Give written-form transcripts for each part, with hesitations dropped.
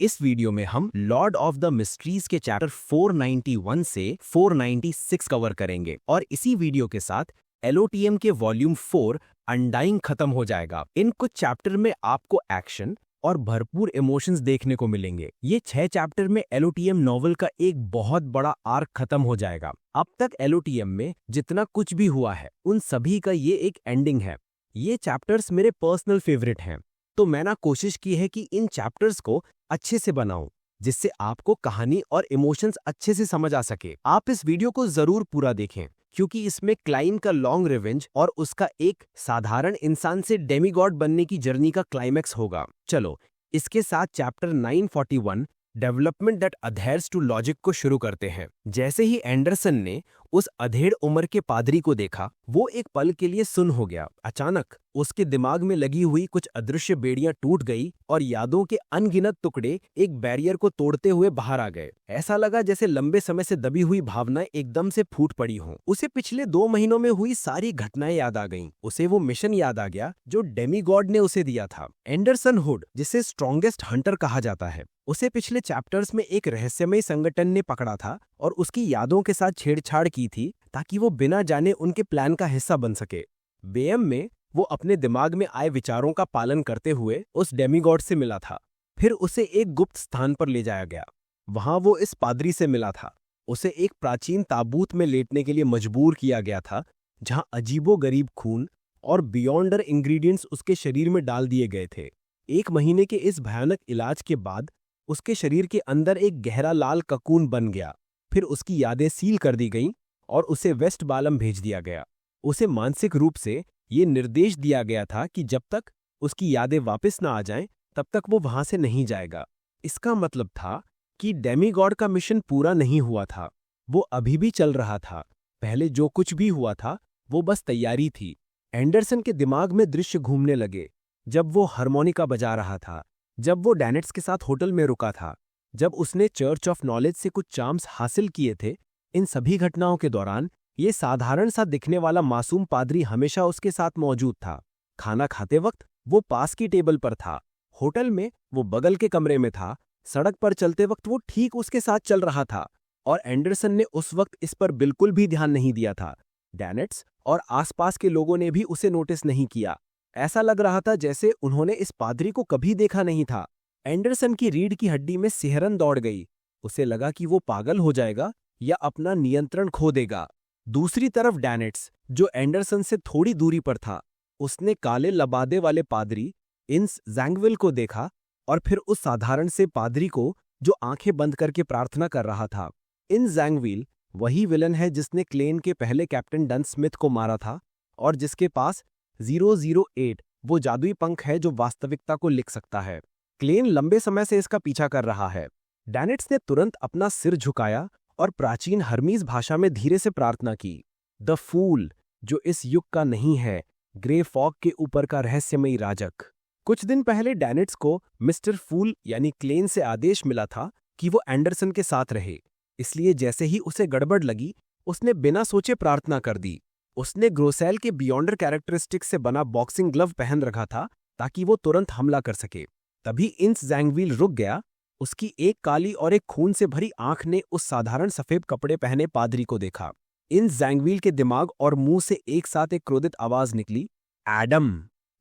इस वीडियो में हम लॉर्ड ऑफ द मिस्ट्रीज के चैप्टर 491 से 496 कवर करेंगे और इसी वीडियो के साथ एलओटीएम के वॉल्यूम 4 अनडाइंग खत्म हो जाएगा। इन कुछ चैप्टर में आपको एक्शन और भरपूर इमोशंस देखने को मिलेंगे। ये 6 चैप्टर में एलओटीएम नॉवल का एक बहुत बड़ा आर्क खत्म हो जाएगा। अब तक एलओटीएम में जितना कुछ भी हुआ है उन सभी का ये एक एंडिंग है। ये चैप्टर्स मेरे पर्सनल फेवरेट हैं, तो मैंने कोशिश की है कि इन चैप्टर्स को अच्छे से बनाऊं जिससे आपको कहानी और इमोशंस अच्छे से समझ आ सके। आप इस वीडियो को जरूर पूरा देखें क्योंकि इसमें क्लाइन का लॉन्ग रिवेंज और उसका एक साधारण इंसान से डेमीगॉड बनने की जर्नी का क्लाइमैक्स होगा। चलो इसके साथ chapter 941 development that adheres to logic को शुरू करते हैं। जैसे ही एंडरसन ने उस अधेड़ उम्र के पादरी को देखा, वो एक पल के लिए सुन्न हो गया। अचानक उसके दिमाग में लगी हुई कुछ अदृश्य बेड़ियां टूट गई और यादों के अनगिनत टुकड़े एक बैरियर को तोड़ते हुए बाहर आ गए। ऐसा लगा जैसे लंबे समय से दबी हुई भावनाएं एकदम से फूट पड़ी हों। उसे पिछले 2 महीनों में हुई सारी घटनाएं याद आ गईं। उसे वो मिशन याद आ गया जो डेमीगॉड ने उसे दिया था। एंडरसन हुड, जिसे स्ट्रॉन्गेस्ट हंटर कहा जाता है, उसे पिछले चैप्टर्स में एक रहस्यमय संगठन ने पकड़ा था और उसकी यादों के साथ छेड़छाड़ की थी ताकि वो बिना जाने उनके प्लान का हिस्सा बन सके। बेयम में वो अपने दिमाग में आए विचारों का पालन करते हुए उस डेमीगॉड से मिला था। फिर उसे एक गुप्त स्थान पर ले जाया गया। वहां वो इस पादरी से मिला था। उसे एक प्राचीन ताबूत में लेटने के लिए मजबूर किया गया था जहां अजीबोगरीब खून और बियॉन्डर इंग्रेडिएंट्स उसके शरीर में डाल दिए गए थे। 1 महीने के इस भयानक इलाज के बाद उसके शरीर के अंदर एक गहरा लाल ककून बन गया। फिर उसकी यादें सील कर दी गईं और उसे वेस्ट बालम भेज दिया गया। उसे मानसिक रूप से ये निर्देश दिया गया था कि जब तक उसकी यादें वापस ना आ जाएं, तब तक वो वहां से नहीं जाएगा। इसका मतलब था कि डेमीगॉड का मिशन पूरा नहीं हुआ था, वो अभी भी चल रहा था। पहले जो कुछ भी हुआ था वो बस तैयारी थी। एंडरसन के दिमाग में दृश्य घूमने लगे, जब वो हारमोनिका बजा रहा था, जब वो डैनेट्स के साथ होटल में रुका था, जब उसने चर्च ऑफ नॉलेज से कुछ चार्म्स हासिल किए थे। इन सभी घटनाओं के दौरान ये साधारण सा दिखने वाला मासूम पादरी हमेशा उसके साथ मौजूद था। खाना खाते वक्त वो पास की टेबल पर था, होटल में वो बगल के कमरे में था, सड़क पर चलते वक्त वो ठीक उसके साथ चल रहा था और एंडरसन ने उस वक्त इस पर बिल्कुल भी ध्यान नहीं दिया था। डैनेट्स और आसपास के लोगों ने भी उसे नोटिस नहीं किया। ऐसा लग रहा था जैसे उन्होंने इस पादरी को कभी देखा नहीं था। एंडरसन की रीढ़ की हड्डी में सिहरन दौड़ गई। उसे लगा कि वो पागल हो जाएगा या अपना नियंत्रण खो देगा। दूसरी तरफ डैनेट्स, जो एंडरसन से थोड़ी दूरी पर था, उसने काले लबादे वाले पादरी इंस जैंगविल को देखा और फिर उस साधारण से पादरी को जो आंखें बंद करके प्रार्थना कर रहा था। इंस जैंगविल वही विलन है जिसने क्लेन के पहले कैप्टन डन स्मिथ को मारा था और जिसके पास 008 वो जादुई पंख है जो वास्तविकता को लिख सकता है। क्लेन लंबे समय से इसका पीछा कर रहा है। डैनेट्स ने तुरंत अपना सिर झुकाया और प्राचीन हर्मीज भाषा में धीरे से प्रार्थना की। द फूल, जो इस युग का नहीं है, ग्रे फॉग के ऊपर का रहस्यमयी राजक। कुछ दिन पहले डैनेट्स को मिस्टर फूल यानी क्लेन से आदेश मिला था कि वो एंडरसन के साथ रहे, इसलिए जैसे ही उसे गड़बड़ लगी उसने बिना सोचे प्रार्थना कर दी। उसने ग्रोसेल के बियॉन्डर कैरेक्टरिस्टिक्स से बना बॉक्सिंग ग्लव पहन रखा था ताकि वो तुरंत हमला कर सके। तभी इंस जैंगविल रुक गया। उसकी एक काली और एक खून से भरी आंख ने उस साधारण सफेद कपड़े पहने पादरी को देखा। इंस जैंगविल के दिमाग और मुंह से एक साथ एक क्रोधित आवाज निकली, एडम।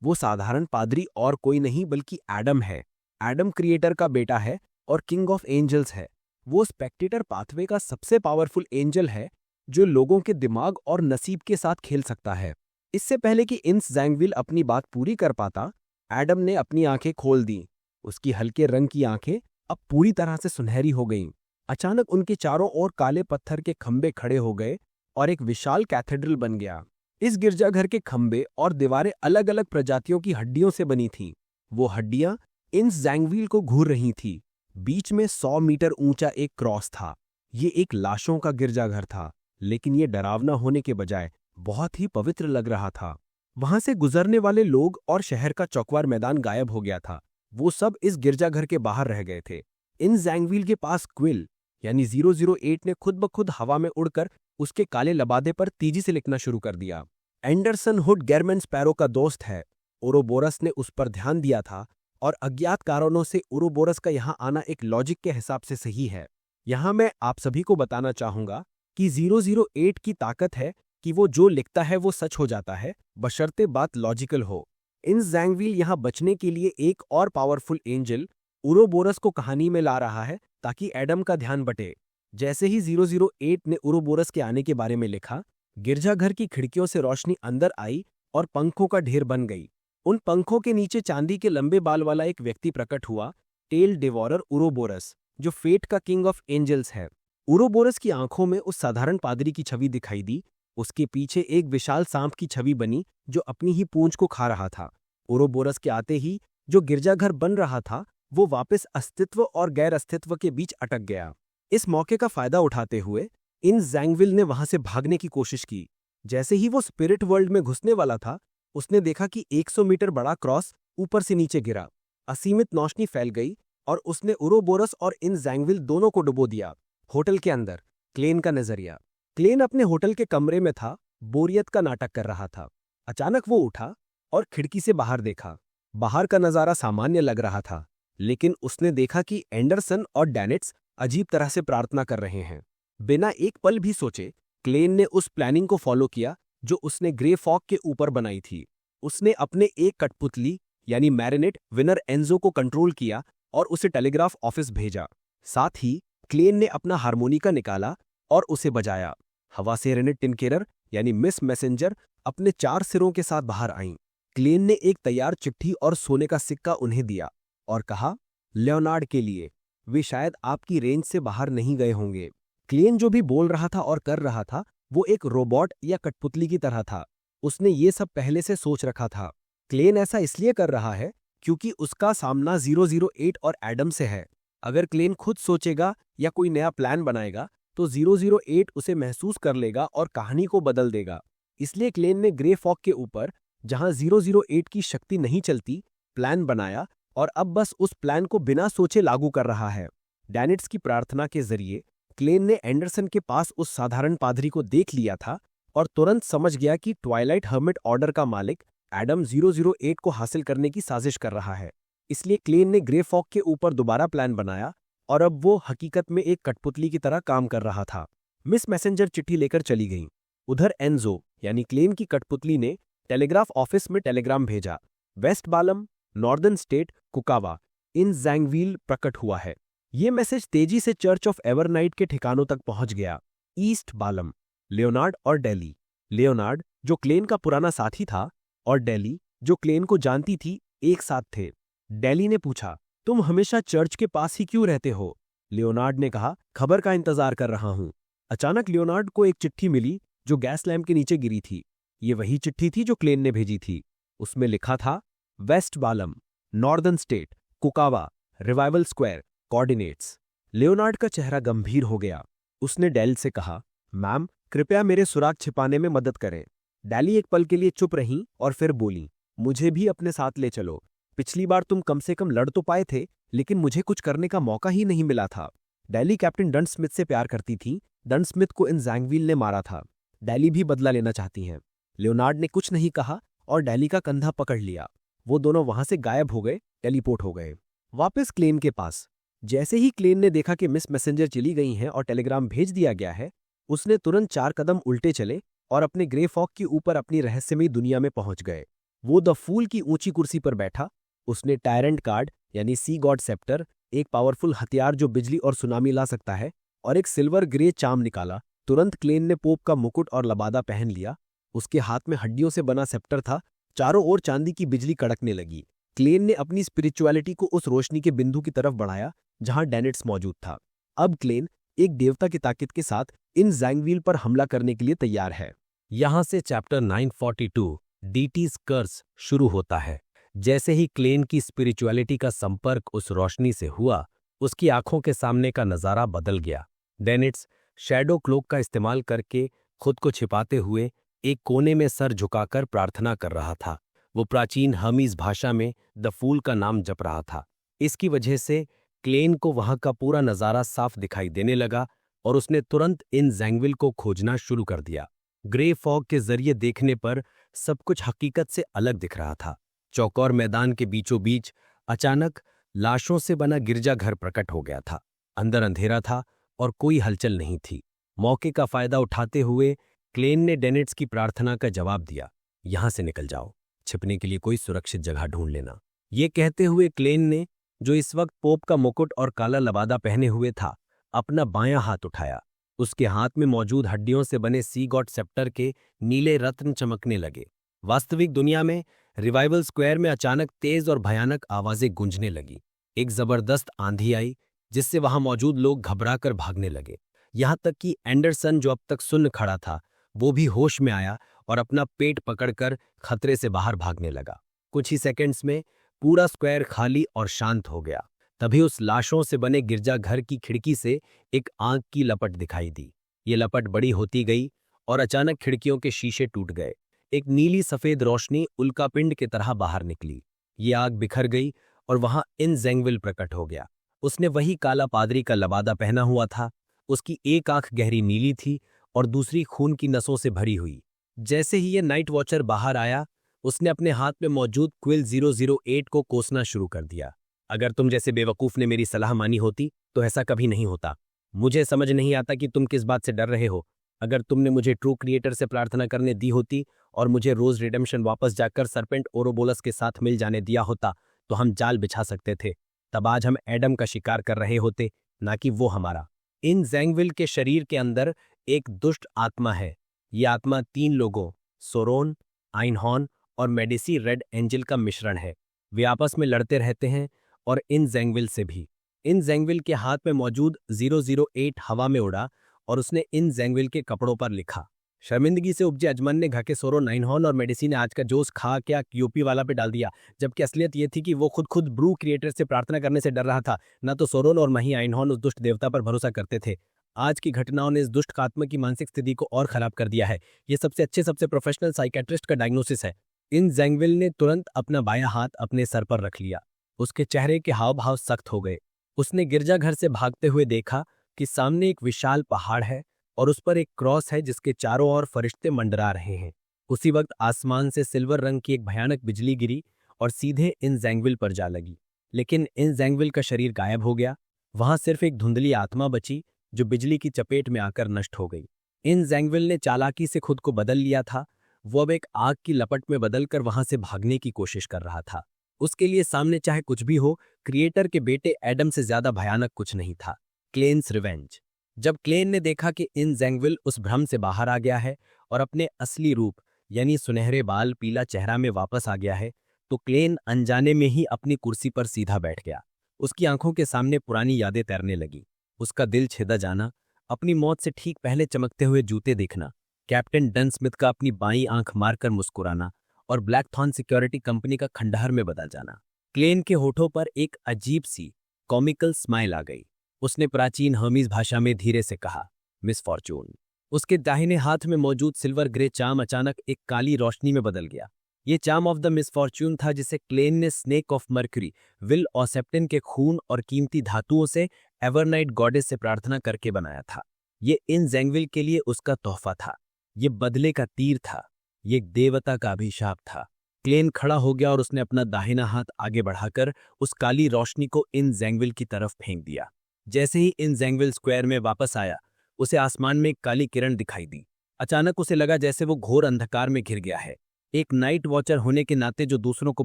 वो साधारण पादरी और कोई नहीं बल्कि एडम है। एडम क्रिएटर का बेटा है और किंग ऑफ एंजल्स है। वो स्पेक्टेटर पाथवे का सबसे पावरफुल एंजल है जो लोगों के दिमाग और नसीब के साथ खेल सकता है। इससे पहले कि इंस जैंगविल अपनी बात पूरी कर पाता, एडम ने अपनी आंखें खोल दी। उसकी हल्के रंग की आंखें अब पूरी तरह से सुनहरी हो गईं। अचानक उनके चारों ओर काले पत्थर के खंभे खड़े हो गए और एक विशाल कैथेड्रल बन गया। इस गिरजाघर के खंभे और दीवारें अलग अलग प्रजातियों की हड्डियों से बनी थीं। वो हड्डियां इंस जैंगविल को घूर रही थीं। बीच में 100 मीटर ऊंचा एक क्रॉस था। ये एक लाशों का गिरजाघर था, लेकिन ये डरावना होने के बजाय बहुत ही पवित्र लग रहा था। वहां से गुजरने वाले लोग और शहर का चौकवार मैदान गायब हो गया था। वो सब इस गिरजाघर के बाहर रह गए थे। इंस जैंगविल के पास क्विल यानी 008 ने खुद ब खुद हवा में उड़कर उसके काले लबादे पर तेजी से लिखना शुरू कर दिया। एंडरसन हुड गेरमैन स्पैरो का दोस्त है। ओरोबोरस ने उस पर ध्यान दिया था और अज्ञात कारणों से उरोबोरस का यहाँ आना एक लॉजिक के हिसाब से सही है। यहाँ मैं आप सभी को बताना चाहूंगा कि 008 की ताकत है कि वो जो लिखता है वो सच हो जाता है, बशर्ते बात लॉजिकल हो। इन जैंगविल यहाँ बचने के लिए एक और पावरफुल एंजल उरोबोरस को कहानी में ला रहा है ताकि एडम का ध्यान बटे। जैसे ही 008 ने उरोबोरस के आने के बारे में लिखा, गिरजाघर की खिड़कियों से रोशनी अंदर आई और पंखों का ढेर बन गई। उन पंखों के नीचे चांदी के लंबे बाल वाला एक व्यक्ति प्रकट हुआ, टेल डिवॉरर उरोबोरस, जो फेट का किंग ऑफ एंजल्स है। उरोबोरस की आंखों में उस साधारण पादरी की छवि दिखाई दी। उसके पीछे एक विशाल सांप की छवि बनी जो अपनी ही पूंछ को खा रहा था। उरोबोरस के आते ही जो गिरजाघर बन रहा था वो वापस अस्तित्व और गैर अस्तित्व के बीच अटक गया। इस मौके का फायदा उठाते हुए इन जैंगविल ने वहां से भागने की कोशिश की। जैसे ही वो स्पिरिट वर्ल्ड में घुसने वाला था, उसने देखा कि 100 मीटर बड़ा क्रॉस ऊपर से नीचे गिरा। असीमित नौशनी फैल गई और उसने उरोबोरस और इन जैंगविल दोनों को डुबो दिया। होटल के अंदर क्लेन का नजरिया। क्लेन अपने होटल के कमरे में था, बोरियत का नाटक कर रहा था। अचानक वो उठा और खिड़की से बाहर देखा। बाहर का नजारा सामान्य लग रहा था, लेकिन उसने देखा कि एंडरसन और डैनिट्स अजीब तरह से प्रार्थना कर रहे हैं। बिना एक पल भी सोचे क्लेन ने उस प्लानिंग को फॉलो किया जो उसने ग्रे फॉग के ऊपर बनाई थी। उसने अपने एक कठपुतली यानी मैरिनेट विनर एंजो को कंट्रोल किया और उसे टेलीग्राफ ऑफिस भेजा। साथ ही क्लेन ने अपना हारमोनिका निकाला और उसे बजाया। हवा से रेनेट टिनकेरर यानी मिस मैसेंजर अपने 4 सिरों के साथ बाहर आईं। क्लेन ने एक तैयार चिट्ठी और सोने का सिक्का उन्हें दिया और कहा, लियोनार्ड के लिए, वे शायद आपकी रेंज से बाहर नहीं गए होंगे। क्लेन जो भी बोल रहा था और कर रहा था वो एक रोबोट या कठपुतली की तरह था। उसने ये सब पहले से सोच रखा था। क्लेन ऐसा इसलिए कर रहा है क्योंकि उसका सामना 008 और एडम से है। अगर क्लेन खुद सोचेगा या कोई नया प्लान बनाएगा तो 008 उसे महसूस कर लेगा और कहानी को बदल देगा। इसलिए क्लेन ने ग्रे फॉग के ऊपर, जहां 008 की शक्ति नहीं चलती, प्लान बनाया और अब बस उस प्लान को बिना सोचे लागू कर रहा है। डैनिट्स की प्रार्थना के जरिए क्लेन ने एंडरसन के पास उस साधारण पादरी को देख लिया था और तुरंत समझ गया कि ट्वाइलाइट हर्मिट ऑर्डर का मालिक एडम 008 को हासिल करने की साजिश कर रहा है। इसलिए क्लेन ने ग्रे फॉग के ऊपर दोबारा प्लान बनाया और अब वो हकीकत में एक कठपुतली की तरह काम कर रहा था। मिस मैसेंजर चिट्ठी लेकर चली गई। उधर एंजो यानी क्लेन की कठपुतली ने टेलीग्राफ ऑफिस में टेलीग्राम भेजा। वेस्ट बालम, नॉर्दर्न स्टेट, कुकावा, इन जैंगविल प्रकट हुआ है। ये मैसेज तेजी से चर्च ऑफ एवरनाइट के ठिकानों तक पहुंच गया। ईस्ट बालम, लियोनार्ड और डेली। लियोनार्ड जो क्लेन का पुराना साथी था और डेली जो क्लेन को जानती थी, एक साथ थे। डेली ने पूछा, तुम हमेशा चर्च के पास ही क्यों रहते हो? लियोनार्ड ने कहा, खबर का इंतजार कर रहा हूं। अचानक लियोनार्ड को एक चिट्ठी मिली जो गैस लैंप के नीचे गिरी थी। ये वही चिट्ठी थी जो क्लेन ने भेजी थी। उसमें लिखा था, west Balam, northern state, Kukawa, revival square, coordinates. Leonard का चेहरा गंभीर हो गया। उसने डेल से कहा, मैम, कृपया मेरे सुराग छिपाने में मदद करें। डेली एक पल के लिए चुप रहीं और फिर बोली, मुझे भी अपने साथ ले चलो। पिछली बार तुम कम से कम लड़ तो पाए थे, लेकिन मुझे कुछ करने का मौका ही नहीं मिला था। डेली कैप्टन डन स्मिथ से प्यार करती थी। डन स्मिथ को इन जैंगविल ने मारा था। डेली भी बदला लेना चाहती हैं। लियोनार्ड ने कुछ नहीं कहा और डेली का कंधा पकड़ लिया। वो दोनों वहां से गायब हो गए, टेलीपोर्ट हो गए वापस क्लेन के पास। जैसे ही क्लेन ने देखा कि मिस मैसेंजर चली गई हैं और टेलीग्राम भेज दिया गया है, उसने तुरंत 4 कदम उल्टे चले और अपने ग्रे फॉग के ऊपर अपनी रहस्यमयी दुनिया में पहुंच गए। वो द फूल की ऊंची कुर्सी पर बैठा। उसने टायरेंट कार्ड यानी सी गॉड सेप्टर, एक पावरफुल हथियार जो बिजली और सुनामी ला सकता है, और एक सिल्वर ग्रे चाम निकाला। तुरंत क्लेन ने पोप का मुकुट और लबादा पहन लिया। उसके हाथ में हड्डियों से बना सेप्टर था। चारों ओर चांदी की बिजली कड़कने लगी। क्लेन ने अपनी स्पिरिचुअलिटी को उस रोशनी के बिंदु की तरफ बढ़ाया जहां डैनिट्स मौजूद था। अब क्लेन एक देवता की ताकत के साथ इन जैंगविल पर हमला करने के लिए तैयार है। यहां से चैप्टर 942 डीटीज कर्स शुरू होता है। जैसे ही क्लेन की स्पिरिचुअलिटी का संपर्क उस रोशनी से हुआ, उसकी आंखों के सामने का नजारा बदल गया। डैनिट्स शैडो क्लोक का इस्तेमाल करके खुद को छिपाते हुए एक कोने में सर झुकाकर प्रार्थना कर रहा था। वो प्राचीन हर्मीज भाषा में द फूल का नाम जप रहा था। इसकी वजह से क्लेन को वहां का पूरा नजारा साफ दिखाई देने लगा और उसने तुरंत इन जैंगविल को खोजना शुरू कर दिया। ग्रे फॉग के जरिए देखने पर सब कुछ हकीकत से अलग दिख रहा था। चौकोर मैदान के बीचों बीच अचानक लाशों से बना गिरजाघर प्रकट हो गया था। अंदर अंधेरा था और कोई हलचल नहीं थी। मौके का फायदा उठाते हुए क्लेन ने डेनेट्स की प्रार्थना का जवाब दिया, यहां से निकल जाओ, छिपने के लिए कोई सुरक्षित जगह ढूंढ लेना। ये कहते हुए क्लेन ने, जो इस वक्त पोप का मुकुट और काला लबादा पहने हुए था, अपना बायां हाथ उठाया। उसके हाथ में मौजूद हड्डियों से बने सी गॉड सेप्टर के नीले रत्न चमकने लगे। वास्तविक दुनिया में रिवाइवल स्क्वायर में अचानक तेज और भयानक आवाजें गूंजने लगी। एक जबरदस्त आंधी आई जिससे वहां मौजूद लोग घबराकर भागने लगे। यहां तक कि एंडरसन, जो अब तक सुन्न खड़ा था, वो भी होश में आया और अपना पेट पकड़कर खतरे से बाहर भागने लगा। कुछ ही सेकंड्स में पूरा स्क्वायर खाली और शांत हो गया। तभी उस लाशों से बने गिरजाघर की खिड़की से एक आग की लपट दिखाई दी। ये लपट बड़ी होती गई और अचानक खिड़कियों के शीशे टूट गए। एक नीली सफेद रोशनी उल्कापिंड की तरह बाहर निकली। ये आग बिखर गई और वहां इन जेंगविल प्रकट हो गया। उसने वही काला पादरी का लबादा पहना हुआ था। उसकी एक आंख गहरी नीली थी और दूसरी खून की नसों से भरी हुई। जैसे ही ये नाइट वॉचर बाहर आया, उसने अपने हाथ में मौजूद क्विल 008 को कोसना शुरू कर दिया। अगर तुम जैसे बेवकूफ ने मेरी सलाह मानी होती तो ऐसा कभी नहीं होता। मुझे समझ नहीं आता कि तुम किस बात से डर रहे हो। अगर तुमने मुझे ट्रू क्रिएटर से प्रार्थना करने दी होती और मुझे रोज रिडेम्पशन वापस जाकर सरपेंट ओरोबोलस के साथ मिल जाने दिया होता तो हम जाल बिछा सकते थे। तब आज हम एडम का शिकार कर रहे होते, ना कि वो हमारा। इन जेंगविल के शरीर के अंदर एक दुष्ट आत्मा है। ये आत्मा 3 लोगों, सोरोन, आइनहॉर्न और मेडिसी रेड एंजल का मिश्रण है। वे आपस में लड़ते रहते हैं और इन जेंगविल से भी। इन जेंगविल के हाथ में मौजूद 008 हवा में उड़ा और उसने इन जेंगविल के कपड़ों पर लिखा। शर्मिंदगी से उपजे अजमन ने घाके सोरो, नाइनहॉर्न और मेडिसी ने आज का जोश खा क्या यूपी वाला पे डाल दिया, जबकि असलियत ये थी कि वो खुद ब्रू क्रिएटर से प्रार्थना करने से डर रहा था। न तो सोरोन और मही आइनहॉर्न उस दुष्ट देवता पर भरोसा करते थे। आज की घटनाओं ने इस दुष्ट आत्मा की मानसिक स्थिति को और खराब कर दिया है। ये सबसे अच्छे, सबसे प्रोफेशनल साइकेट्रिस्ट का डायग्नोसिस है। इन जेंगविल ने तुरंत अपना बायां हाथ अपने सर पर रख लिया। उसके चेहरे के हाव भाव सख्त हो गए। उसने गिरजाघर से भागते हुए देखा कि सामने एक विशाल पहाड़ है और उस पर एक क्रॉस है जिसके चारों ओर फरिश्ते मंडरा रहे हैं। उसी वक्त आसमान से सिल्वर रंग की एक भयानक बिजली गिरी और सीधे इन जेंगविल पर जा लगी। लेकिन इन जेंगविल का शरीर गायब हो गया। वहां सिर्फ एक धुंधली आत्मा बची जो बिजली की चपेट में आकर नष्ट हो गई। इन जेंगविल ने चालाकी से खुद को बदल लिया था। वो अब एक आग की लपट में बदलकर वहां से भागने की कोशिश कर रहा था। उसके लिए सामने चाहे कुछ भी हो, क्रिएटर के बेटे एडम से ज्यादा भयानक कुछ नहीं था। Clans revenge. जब क्लेन ने देखा कि इन जेंगविल उस भ्रम से बाहर आ गया है और अपने असली रूप यानी सुनहरे बाल, पीला चेहरा में वापस आ गया है, तो क्लेन अनजाने में ही अपनी कुर्सी पर सीधा बैठ गया। उसकी आंखों के सामने पुरानी यादें तैरने लगी। उसका दिल छिदा जाना, अपनी मौत से ठीक पहले चमकते हुए जूते देखना, कैप्टन डन स्मिथ का अपनी बाईं आंख मारकर मुस्कुराना और ब्लैकथॉर्न सिक्योरिटी कंपनी का खंडहर में बदल जाना। क्लेन के होठों पर एक अजीब सी कॉमिकल स्माइल आ गई। उसने प्राचीन हर्मीज भाषा में धीरे से कहा, मिस फॉर्चून। उसके दाहिने हाथ में मौजूद सिल्वर ग्रे चाम अचानक एक काली रोशनी में बदल गया। ये चाम ऑफ द मिस फॉर्चून था जिसे क्लेन ने स्नेक ऑफ मर्क्यूरी, विल ऑसेप्टिन के खून और कीमती धातुओं से एवरनाइट गॉडेस से प्रार्थना करके बनाया था। ये इन जेंगविल के लिए उसका तोहफा था। ये बदले का तीर था। ये एक देवता का अभिशाप था। क्लेन खड़ा हो गया और उसने अपना दाहिना हाथ आगे बढ़ाकर उस काली रोशनी को इन जेंगविल की तरफ फेंक दिया। जैसे ही इन जेंगविल स्क्वायर में वापस आया, उसे आसमान में एक काली किरण दिखाई दी। अचानक उसे लगा जैसे वो घोर अंधकार में घिर गया है। एक नाइट वॉचर होने के नाते जो दूसरों को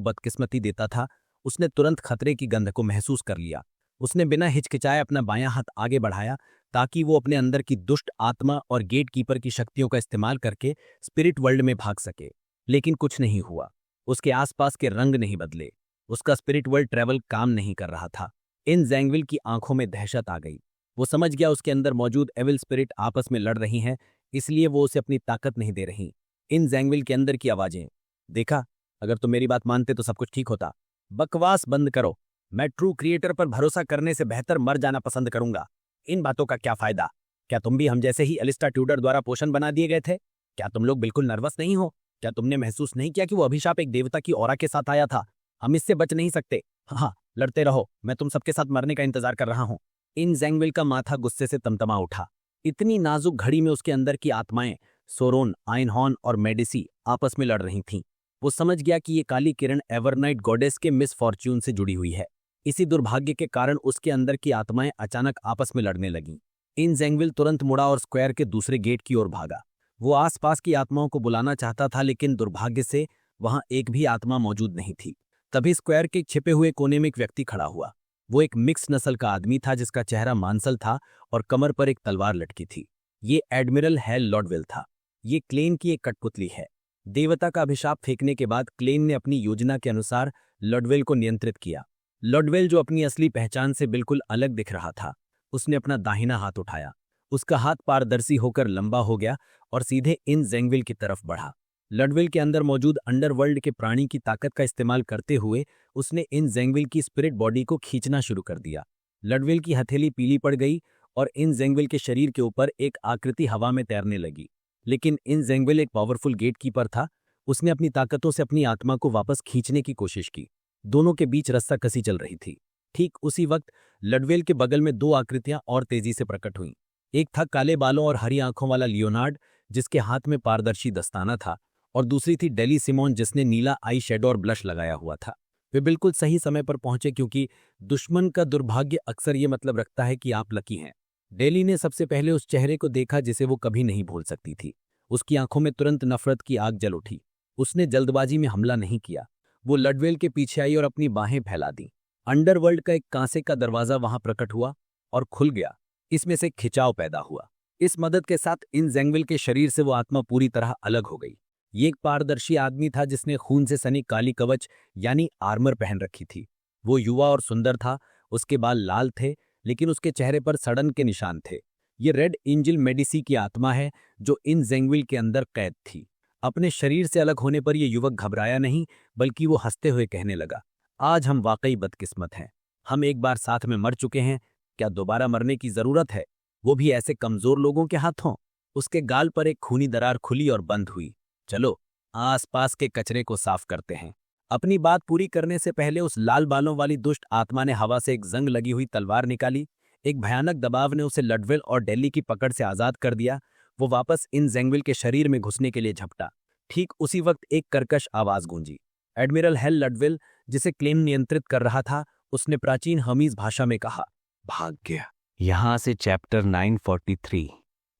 बदकिस्मती देता था, उसने तुरंत खतरे की गंध को महसूस कर लिया। उसने बिना हिचकिचाए अपना बायां हाथ आगे बढ़ाया ताकि वो अपने अंदर की दुष्ट आत्मा और गेट कीपर की शक्तियों का इस्तेमाल करके स्पिरिट वर्ल्ड में भाग सके। लेकिन कुछ नहीं हुआ। उसके आसपास के रंग नहीं बदले। उसका स्पिरिट वर्ल्ड ट्रैवल काम नहीं कर रहा था। इन जेंगविल की आंखों में दहशत आ गई। वो समझ गया उसके अंदर मौजूद एविल स्पिरिट आपस में लड़ रही हैं, इसलिए वो उसे अपनी ताकत नहीं दे रही। इन जेंगविल के अंदर की आवाजें, देखा, अगर तुम मेरी बात मानते तो सब कुछ ठीक होता। बकवास बंद करो। मैं ट्रू क्रिएटर पर भरोसा करने से बेहतर मर जाना पसंद करूंगा। इन बातों का क्या फायदा? क्या तुम भी हम जैसे ही एलिस्टा ट्यूडर द्वारा पोषण बना दिए गए थे? क्या तुम लोग बिल्कुल नर्वस नहीं हो? क्या तुमने महसूस नहीं किया कि वो अभिशाप एक देवता की ऑरा के साथ आया था? हम इससे बच नहीं सकते। हाँ, लड़ते रहो। मैं तुम सबके साथ मरने का इंतजार कर रहा हूं। इन जेंगविल का माथा गुस्से से तमतमा उठा। इतनी नाजुक घड़ी में उसके अंदर की आत्माएं सोरोन, आइनहॉर्न और मेडिसी आपस में लड़ रही थीं। वो समझ गया कि ये काली किरण एवरनाइट गॉडेस के मिस फॉर्च्यून से जुड़ी हुई है। इसी दुर्भाग्य के कारण उसके अंदर की आत्माएं अचानक आपस में लड़ने लगीं। इन जेंगविल तुरंत मुड़ा और स्क्वायर के दूसरे गेट की ओर भागा। वो आसपास की आत्माओं को बुलाना चाहता था, लेकिन दुर्भाग्य से वहां एक भी आत्मा मौजूद नहीं थी। तभी स्क्वायर के छिपे हुए कोने में एक व्यक्ति खड़ा हुआ। वो एक मिक्स नस्ल का आदमी था जिसका चेहरा मांसल था और कमर पर एक तलवार लटकी थी। ये एडमिरल हेल लॉडवेल था। ये क्लेन की एक कठपुतली है। देवता का अभिशाप फेंकने के बाद क्लेन ने अपनी योजना के अनुसार लॉडवेल को नियंत्रित किया। लॉडवेल, जो अपनी असली पहचान से बिल्कुल अलग दिख रहा था, उसने अपना दाहिना हाथ उठाया। उसका हाथ पारदर्शी होकर लंबा हो गया और सीधे इन जेंगविल की तरफ बढ़ा। लॉडवेल के अंदर मौजूद अंडरवर्ल्ड के प्राणी की ताकत का इस्तेमाल करते हुए उसने इन जेंगविल की स्पिरिट बॉडी को खींचना शुरू कर दिया। लॉडवेल की हथेली पीली पड़ गई और इन जेंगविल के शरीर के ऊपर एक आकृति हवा में तैरने लगी। लेकिन इन जेंगविल एक पावरफुल गेटकीपर था। उसने अपनी ताकतों से अपनी आत्मा को वापस खींचने की कोशिश की। दोनों के बीच रस्साकसी चल रही थी। ठीक उसी वक्त लॉडवेल के बगल में दो आकृतियां और तेजी से प्रकट हुईं। एक था काले बालों और हरी आंखों वाला लियोनार्ड, जिसके हाथ में पारदर्शी दस्ताना था, और दूसरी थी डेली सिमोन, जिसने नीला आई शेडो और ब्लश लगाया हुआ था। वे बिल्कुल सही समय पर पहुंचे, क्योंकि दुश्मन का दुर्भाग्य अक्सर ये मतलब रखता है कि आप लकी हैं। डेली ने सबसे पहले उस चेहरे को देखा जिसे वो कभी नहीं भूल सकती थी। उसकी आंखों में तुरंत नफरत की आग जल उठी। उसने जल्दबाजी में हमला नहीं किया। वो लॉडवेल के पीछे आई और अपनी बाहें फैला दी। अंडरवर्ल्ड का एक कांसे का दरवाजा वहां प्रकट हुआ और खुल गया। इसमें से खिंचाव पैदा हुआ। इस मदद के साथ इन जेंगविल के शरीर से वो आत्मा पूरी तरह अलग हो गई। ये एक पारदर्शी आदमी था जिसने खून से सनी काली कवच यानी आर्मर पहन रखी थी। वो युवा और सुंदर था। उसके बाल लाल थे, लेकिन उसके चेहरे पर सड़न के निशान थे। ये रेड एंजल मेडिसी की आत्मा है जो इन जेंगविल के अंदर कैद थी। अपने शरीर से अलग होने पर यह युवक घबराया नहीं, बल्कि वो हंसते हुए कहने लगा, आज हम वाकई बदकिस्मत हैं। हम एक बार साथ में मर चुके हैं, क्या दोबारा मरने की जरूरत है, वो भी ऐसे कमजोर लोगों के हाथों? उसके गाल पर एक खूनी दरार खुली और बंद हुई। चलो आसपास के कचरे को साफ करते हैं। अपनी बात पूरी करने से पहले उस लाल बालों वाली दुष्ट आत्मा ने हवा से एक जंग लगी हुई तलवार निकाली। एक भयानक दबाव ने उसे लॉडवेल और डेली की पकड़ से आजाद कर दिया। वो वापस इन जेंगविल के शरीर में घुसने के लिए झपटा। ठीक उसी वक्त एक कर्कश आवाज गूंजी। एडमिरल हेल लॉडवेल, जिसे क्लेन नियंत्रित कर रहा था, उसने प्राचीन हमीज भाषा में कहा, भाग्य। यहां से चैप्टर 943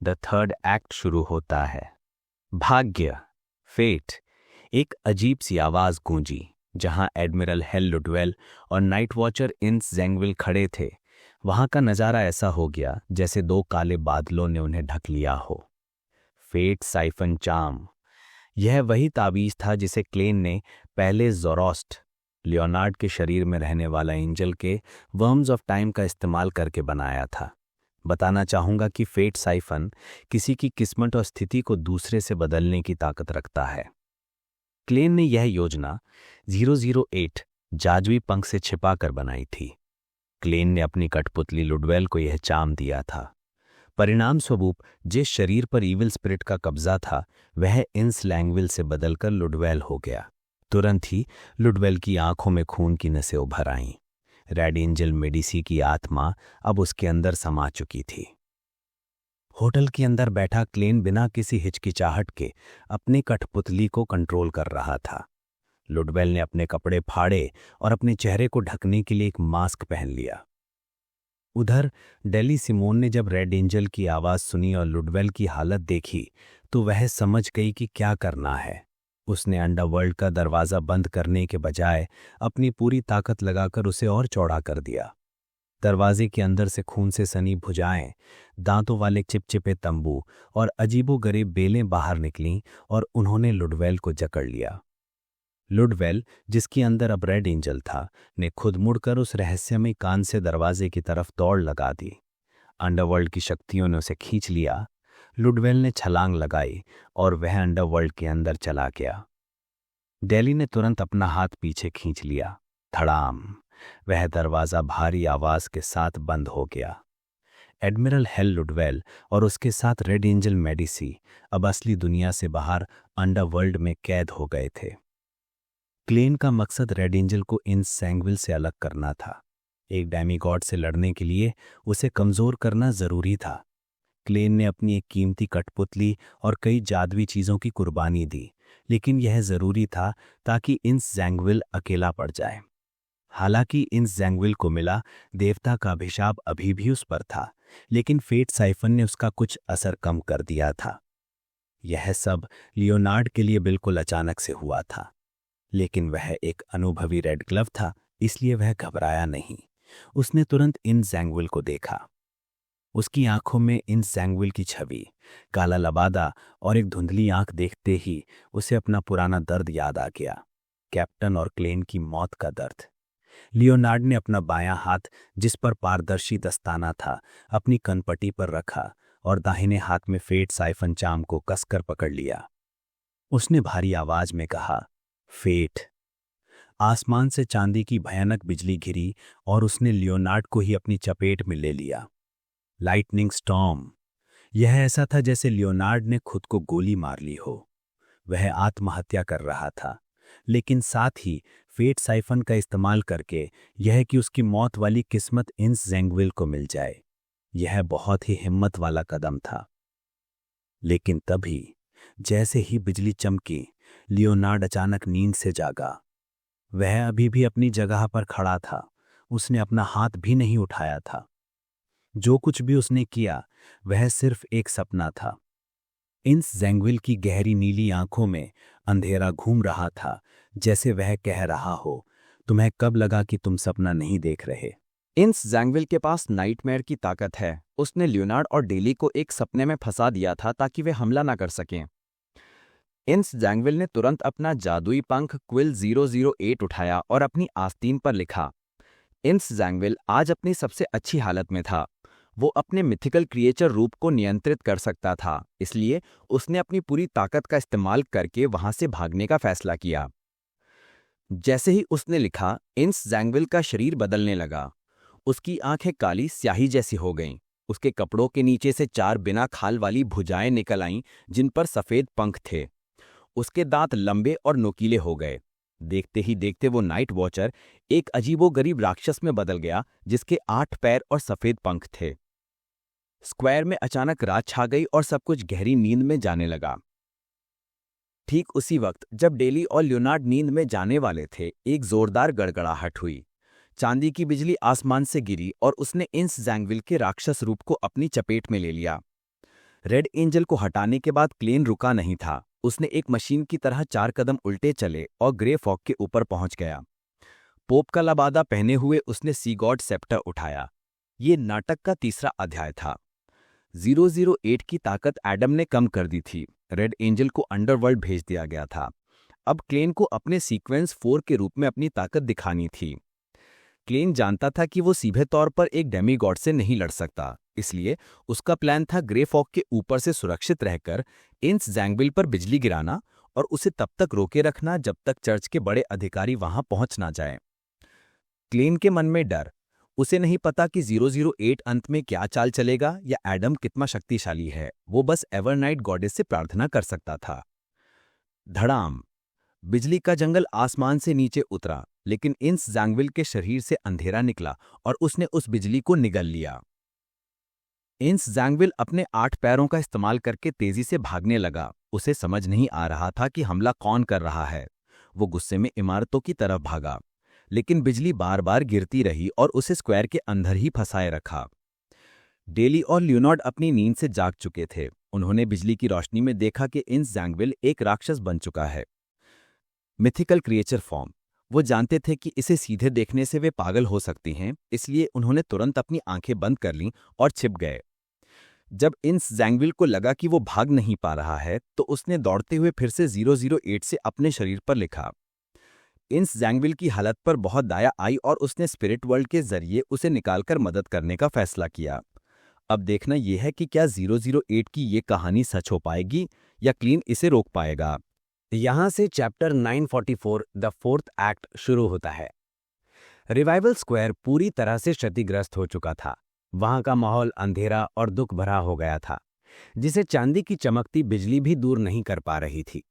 द थर्ड एक्ट शुरू होता है। भाग्य, फेट। एक अजीब सी आवाज गूंजी। जहां एडमिरल हेल लॉडवेल और नाइट वॉचर इंस जेंगविल खड़े थे, वहां का नजारा ऐसा हो गया जैसे दो काले बादलों ने उन्हें ढक लिया हो। फेट साइफन चार्म, यह वही तावीज था जिसे क्लेन ने पहले ज़ोरोस्ट, लियोनार्ड के शरीर में रहने वाला एंजल के वर्म्स ऑफ टाइम का इस्तेमाल करके बनाया था। बताना चाहूंगा कि फेट साइफन किसी की किस्मत और स्थिति को दूसरे से बदलने की ताकत रखता है। क्लेन ने यह योजना 008 जादुई पंख से छिपाकर बनाई थी। क्लेन ने अपनी कठपुतली लॉडवेल को यह चाम दिया था। परिणाम स्वरूप जिस शरीर पर ईविल स्पिरिट का कब्जा था, वह इंस लैंगविल से बदलकर लॉडवेल हो गया। तुरंत ही लॉडवेल की आंखों में खून की नसें उभर आईं। रेड एंजल मेडिसी की आत्मा अब उसके अंदर समा चुकी थी। होटल के अंदर बैठा क्लेन बिना किसी हिचकिचाहट के अपनी कठपुतली को कंट्रोल कर रहा था। लॉडवेल ने अपने कपड़े फाड़े और अपने चेहरे को ढकने के लिए एक मास्क पहन लिया। उधर डेली सिमोन ने जब रेड एंजल की आवाज सुनी और लॉडवेल की हालत देखी, तो वह समझ गई कि क्या करना है। उसने अंडरवर्ल्ड का दरवाजा बंद करने के बजाय अपनी पूरी ताकत लगाकर उसे और चौड़ा कर दिया। दरवाजे के अंदर से खून से सनी भुजाएं, दांतों वाले चिपचिपे तंबू और अजीबोगरीब बेलें बाहर निकलीं और उन्होंने लॉडवेल को जकड़ लिया। लॉडवेल, जिसके अंदर अब रेड एंजल था, ने खुद मुड़कर उस रहस्यमय कान से दरवाजे की तरफ दौड़ लगा दी। अंडरवर्ल्ड की शक्तियों ने उसे खींच लिया। लॉडवेल ने छलांग लगाई और वह अंडरवर्ल्ड के अंदर चला गया। डेली ने तुरंत अपना हाथ पीछे खींच लिया। धड़ाम, वह दरवाजा भारी आवाज के साथ बंद हो गया। एडमिरल हेल लॉडवेल और उसके साथ रेड एंजल मेडिसी अब असली दुनिया से बाहर अंडरवर्ल्ड में कैद हो गए थे। क्लेन का मकसद रेड एंजल को इन जेंगविल से अलग करना था। एक डेमीगॉड से लड़ने के लिए उसे कमजोर करना जरूरी था। क्लेन ने अपनी एक कीमती कठपुतली और कई जादुई चीजों की कुर्बानी दी, लेकिन यह जरूरी था ताकि इंस जैंगविल अकेला पड़ जाए। हालांकि इंस जैंगविल को मिला देवता का अभिशाप अभी भी उस पर था, लेकिन फेट साइफन ने उसका कुछ असर कम कर दिया था। यह सब लियोनार्ड के लिए बिल्कुल अचानक से हुआ था, लेकिन वह एक अनुभवी रेड ग्लव था, इसलिए वह घबराया नहीं। उसने तुरंत इंस जैंगविल को देखा। उसकी आंखों में इंस जैंगविल की छवि, काला लबादा और एक धुंधली आंख देखते ही उसे अपना पुराना दर्द याद आ गया, कैप्टन और क्लेन की मौत का दर्द। लियोनार्ड ने अपना बायां हाथ, जिस पर पारदर्शी दस्ताना था, अपनी कनपट्टी पर रखा और दाहिने हाथ में फेट साइफन चाम को कसकर पकड़ लिया। उसने भारी आवाज में कहा, फेट। आसमान से चांदी की भयानक बिजली गिरी और उसने लियोनार्ड को ही अपनी चपेट में ले लिया। Lightning storm. यह ऐसा था जैसे लियोनार्ड ने खुद को गोली मार ली हो। वह आत्महत्या कर रहा था, लेकिन साथ ही फेट साइफन का इस्तेमाल करके यह कि उसकी मौत वाली किस्मत इंस जैंगविल को मिल जाए। यह बहुत ही हिम्मत वाला कदम था। लेकिन तभी जैसे ही बिजली चमकी, लियोनार्ड अचानक नींद से जागा। वह अभी भी अपनी जगह पर खड़ा था। उसने अपना हाथ भी नहीं उठाया था। जो कुछ भी उसने किया वह सिर्फ एक सपना था। इंस जैंगविल की गहरी नीली आंखों में अंधेरा घूम रहा था, जैसे वह कह रहा हो, तुम्हें कब लगा कि तुम सपना नहीं देख रहे। इंस जैंगविल के पास नाइटमेयर की ताकत है। उसने लियोनार्ड और डेली को एक सपने में फंसा दिया था ताकि वे हमला ना कर सकें। इंस जैंगविल ने तुरंत अपना जादुई पंख क्विल 008 उठाया और अपनी आस्तीन पर लिखा। इंस जैंगविल आज अपनी सबसे अच्छी हालत में था। वो अपने मिथिकल क्रिएचर रूप को नियंत्रित कर सकता था, इसलिए उसने अपनी पूरी ताकत का इस्तेमाल करके वहां से भागने का फैसला किया। जैसे ही उसने लिखा, इंस जैंगविल का शरीर बदलने लगा। उसकी आंखें काली स्याही जैसी हो गईं। उसके कपड़ों के नीचे से 4 बिना खाल वाली भुजाएं निकल आईं, जिन पर सफेद पंख थे। उसके दांत लंबे और नुकीले हो गए। देखते ही देखते वो नाइट वॉचर एक अजीबोगरीब राक्षस में बदल गया, जिसके 8 पैर और सफेद पंख थे। स्क्वायर में अचानक रात छा गई और सब कुछ गहरी नींद में जाने लगा। ठीक उसी वक्त जब डेली और लियोनार्ड नींद में जाने वाले थे, एक जोरदार गड़गड़ाहट हुई। चांदी की बिजली आसमान से गिरी और उसने इंस जैंगविल के राक्षस रूप को अपनी चपेट में ले लिया। रेड एंजल को हटाने के बाद क्लेन रुका नहीं था। उसने एक मशीन की तरह 4 कदम उल्टे चले और ग्रे फॉग के ऊपर पहुंच गया। पोप का लबादा पहने हुए उसने सी गॉड सेप्टर उठाया। ये नाटक का तीसरा अध्याय था। 008 की ताकत एडम ने कम कर दी थी। रेड एंजल को अंडरवर्ल्ड भेज दिया गया था। अब क्लेन को अपने सीक्वेंस 4 के रूप में अपनी ताकत दिखानी थी। क्लेन जानता था कि वो सीधे तौर पर एक डेमीगॉड से नहीं लड़ सकता, इसलिए उसका प्लान था ग्रे फॉग के ऊपर से सुरक्षित रहकर इंस जैंगविल पर बिजली गिराना और उसे तब तक रोके रखना जब तक चर्च के बड़े अधिकारी वहां पहुंच ना जाएं। क्लेन के मन में डर। उसे नहीं पता कि 008 अंत में क्या चाल चलेगा या एडम कितना शक्तिशाली है। वो बस एवरनाइट गॉडेस से प्रार्थना कर सकता था। धड़ाम। बिजली का जंगल आसमान से नीचे उतरा, लेकिन इंस जैंगविल के शरीर से अंधेरा निकला और उसने उस बिजली को निगल लिया। इंस जैंगविल अपने 8 पैरों का इस्तेमाल करके तेजी से भागने लगा। उसे समझ नहीं आ रहा था कि हमला कौन कर रहा है। वो गुस्से में इमारतों की तरफ भागा, लेकिन बिजली बार बार गिरती रही और उसे स्क्वायर के अंदर ही फंसाए रखा। डेली और लियोनार्ड अपनी नींद से जाग चुके थे। उन्होंने बिजली की रोशनी में देखा कि इंस जैंगविल एक राक्षस बन चुका है, मिथिकल क्रिएचर फॉर्म। वो जानते थे कि इसे सीधे देखने से वे पागल हो सकती हैं, इसलिए उन्होंने तुरंत अपनी आंखें बंद कर लीं और छिप गए। जब इंस जैंगविल को लगा कि वो भाग नहीं पा रहा है, तो उसने दौड़ते हुए फिर से 008 से अपने शरीर पर लिखा। इंस जैंगविल की हालत पर बहुत दया आई और उसने स्पिरिट वर्ल्ड के जरिए उसे निकालकर मदद करने का फैसला किया। अब देखना यह है कि क्या 008 की ये कहानी सच हो पाएगी या क्लीन इसे रोक पाएगा। यहां से चैप्टर 944 द 4th एक्ट शुरू होता है। रिवाइवल स्क्वायर पूरी तरह से क्षतिग्रस्त हो चुका था। वहां का माहौल अंधेरा और दुख भरा हो गया था, जिसे चांदी की चमकती बिजली भी दूर नहीं कर पा रही थी।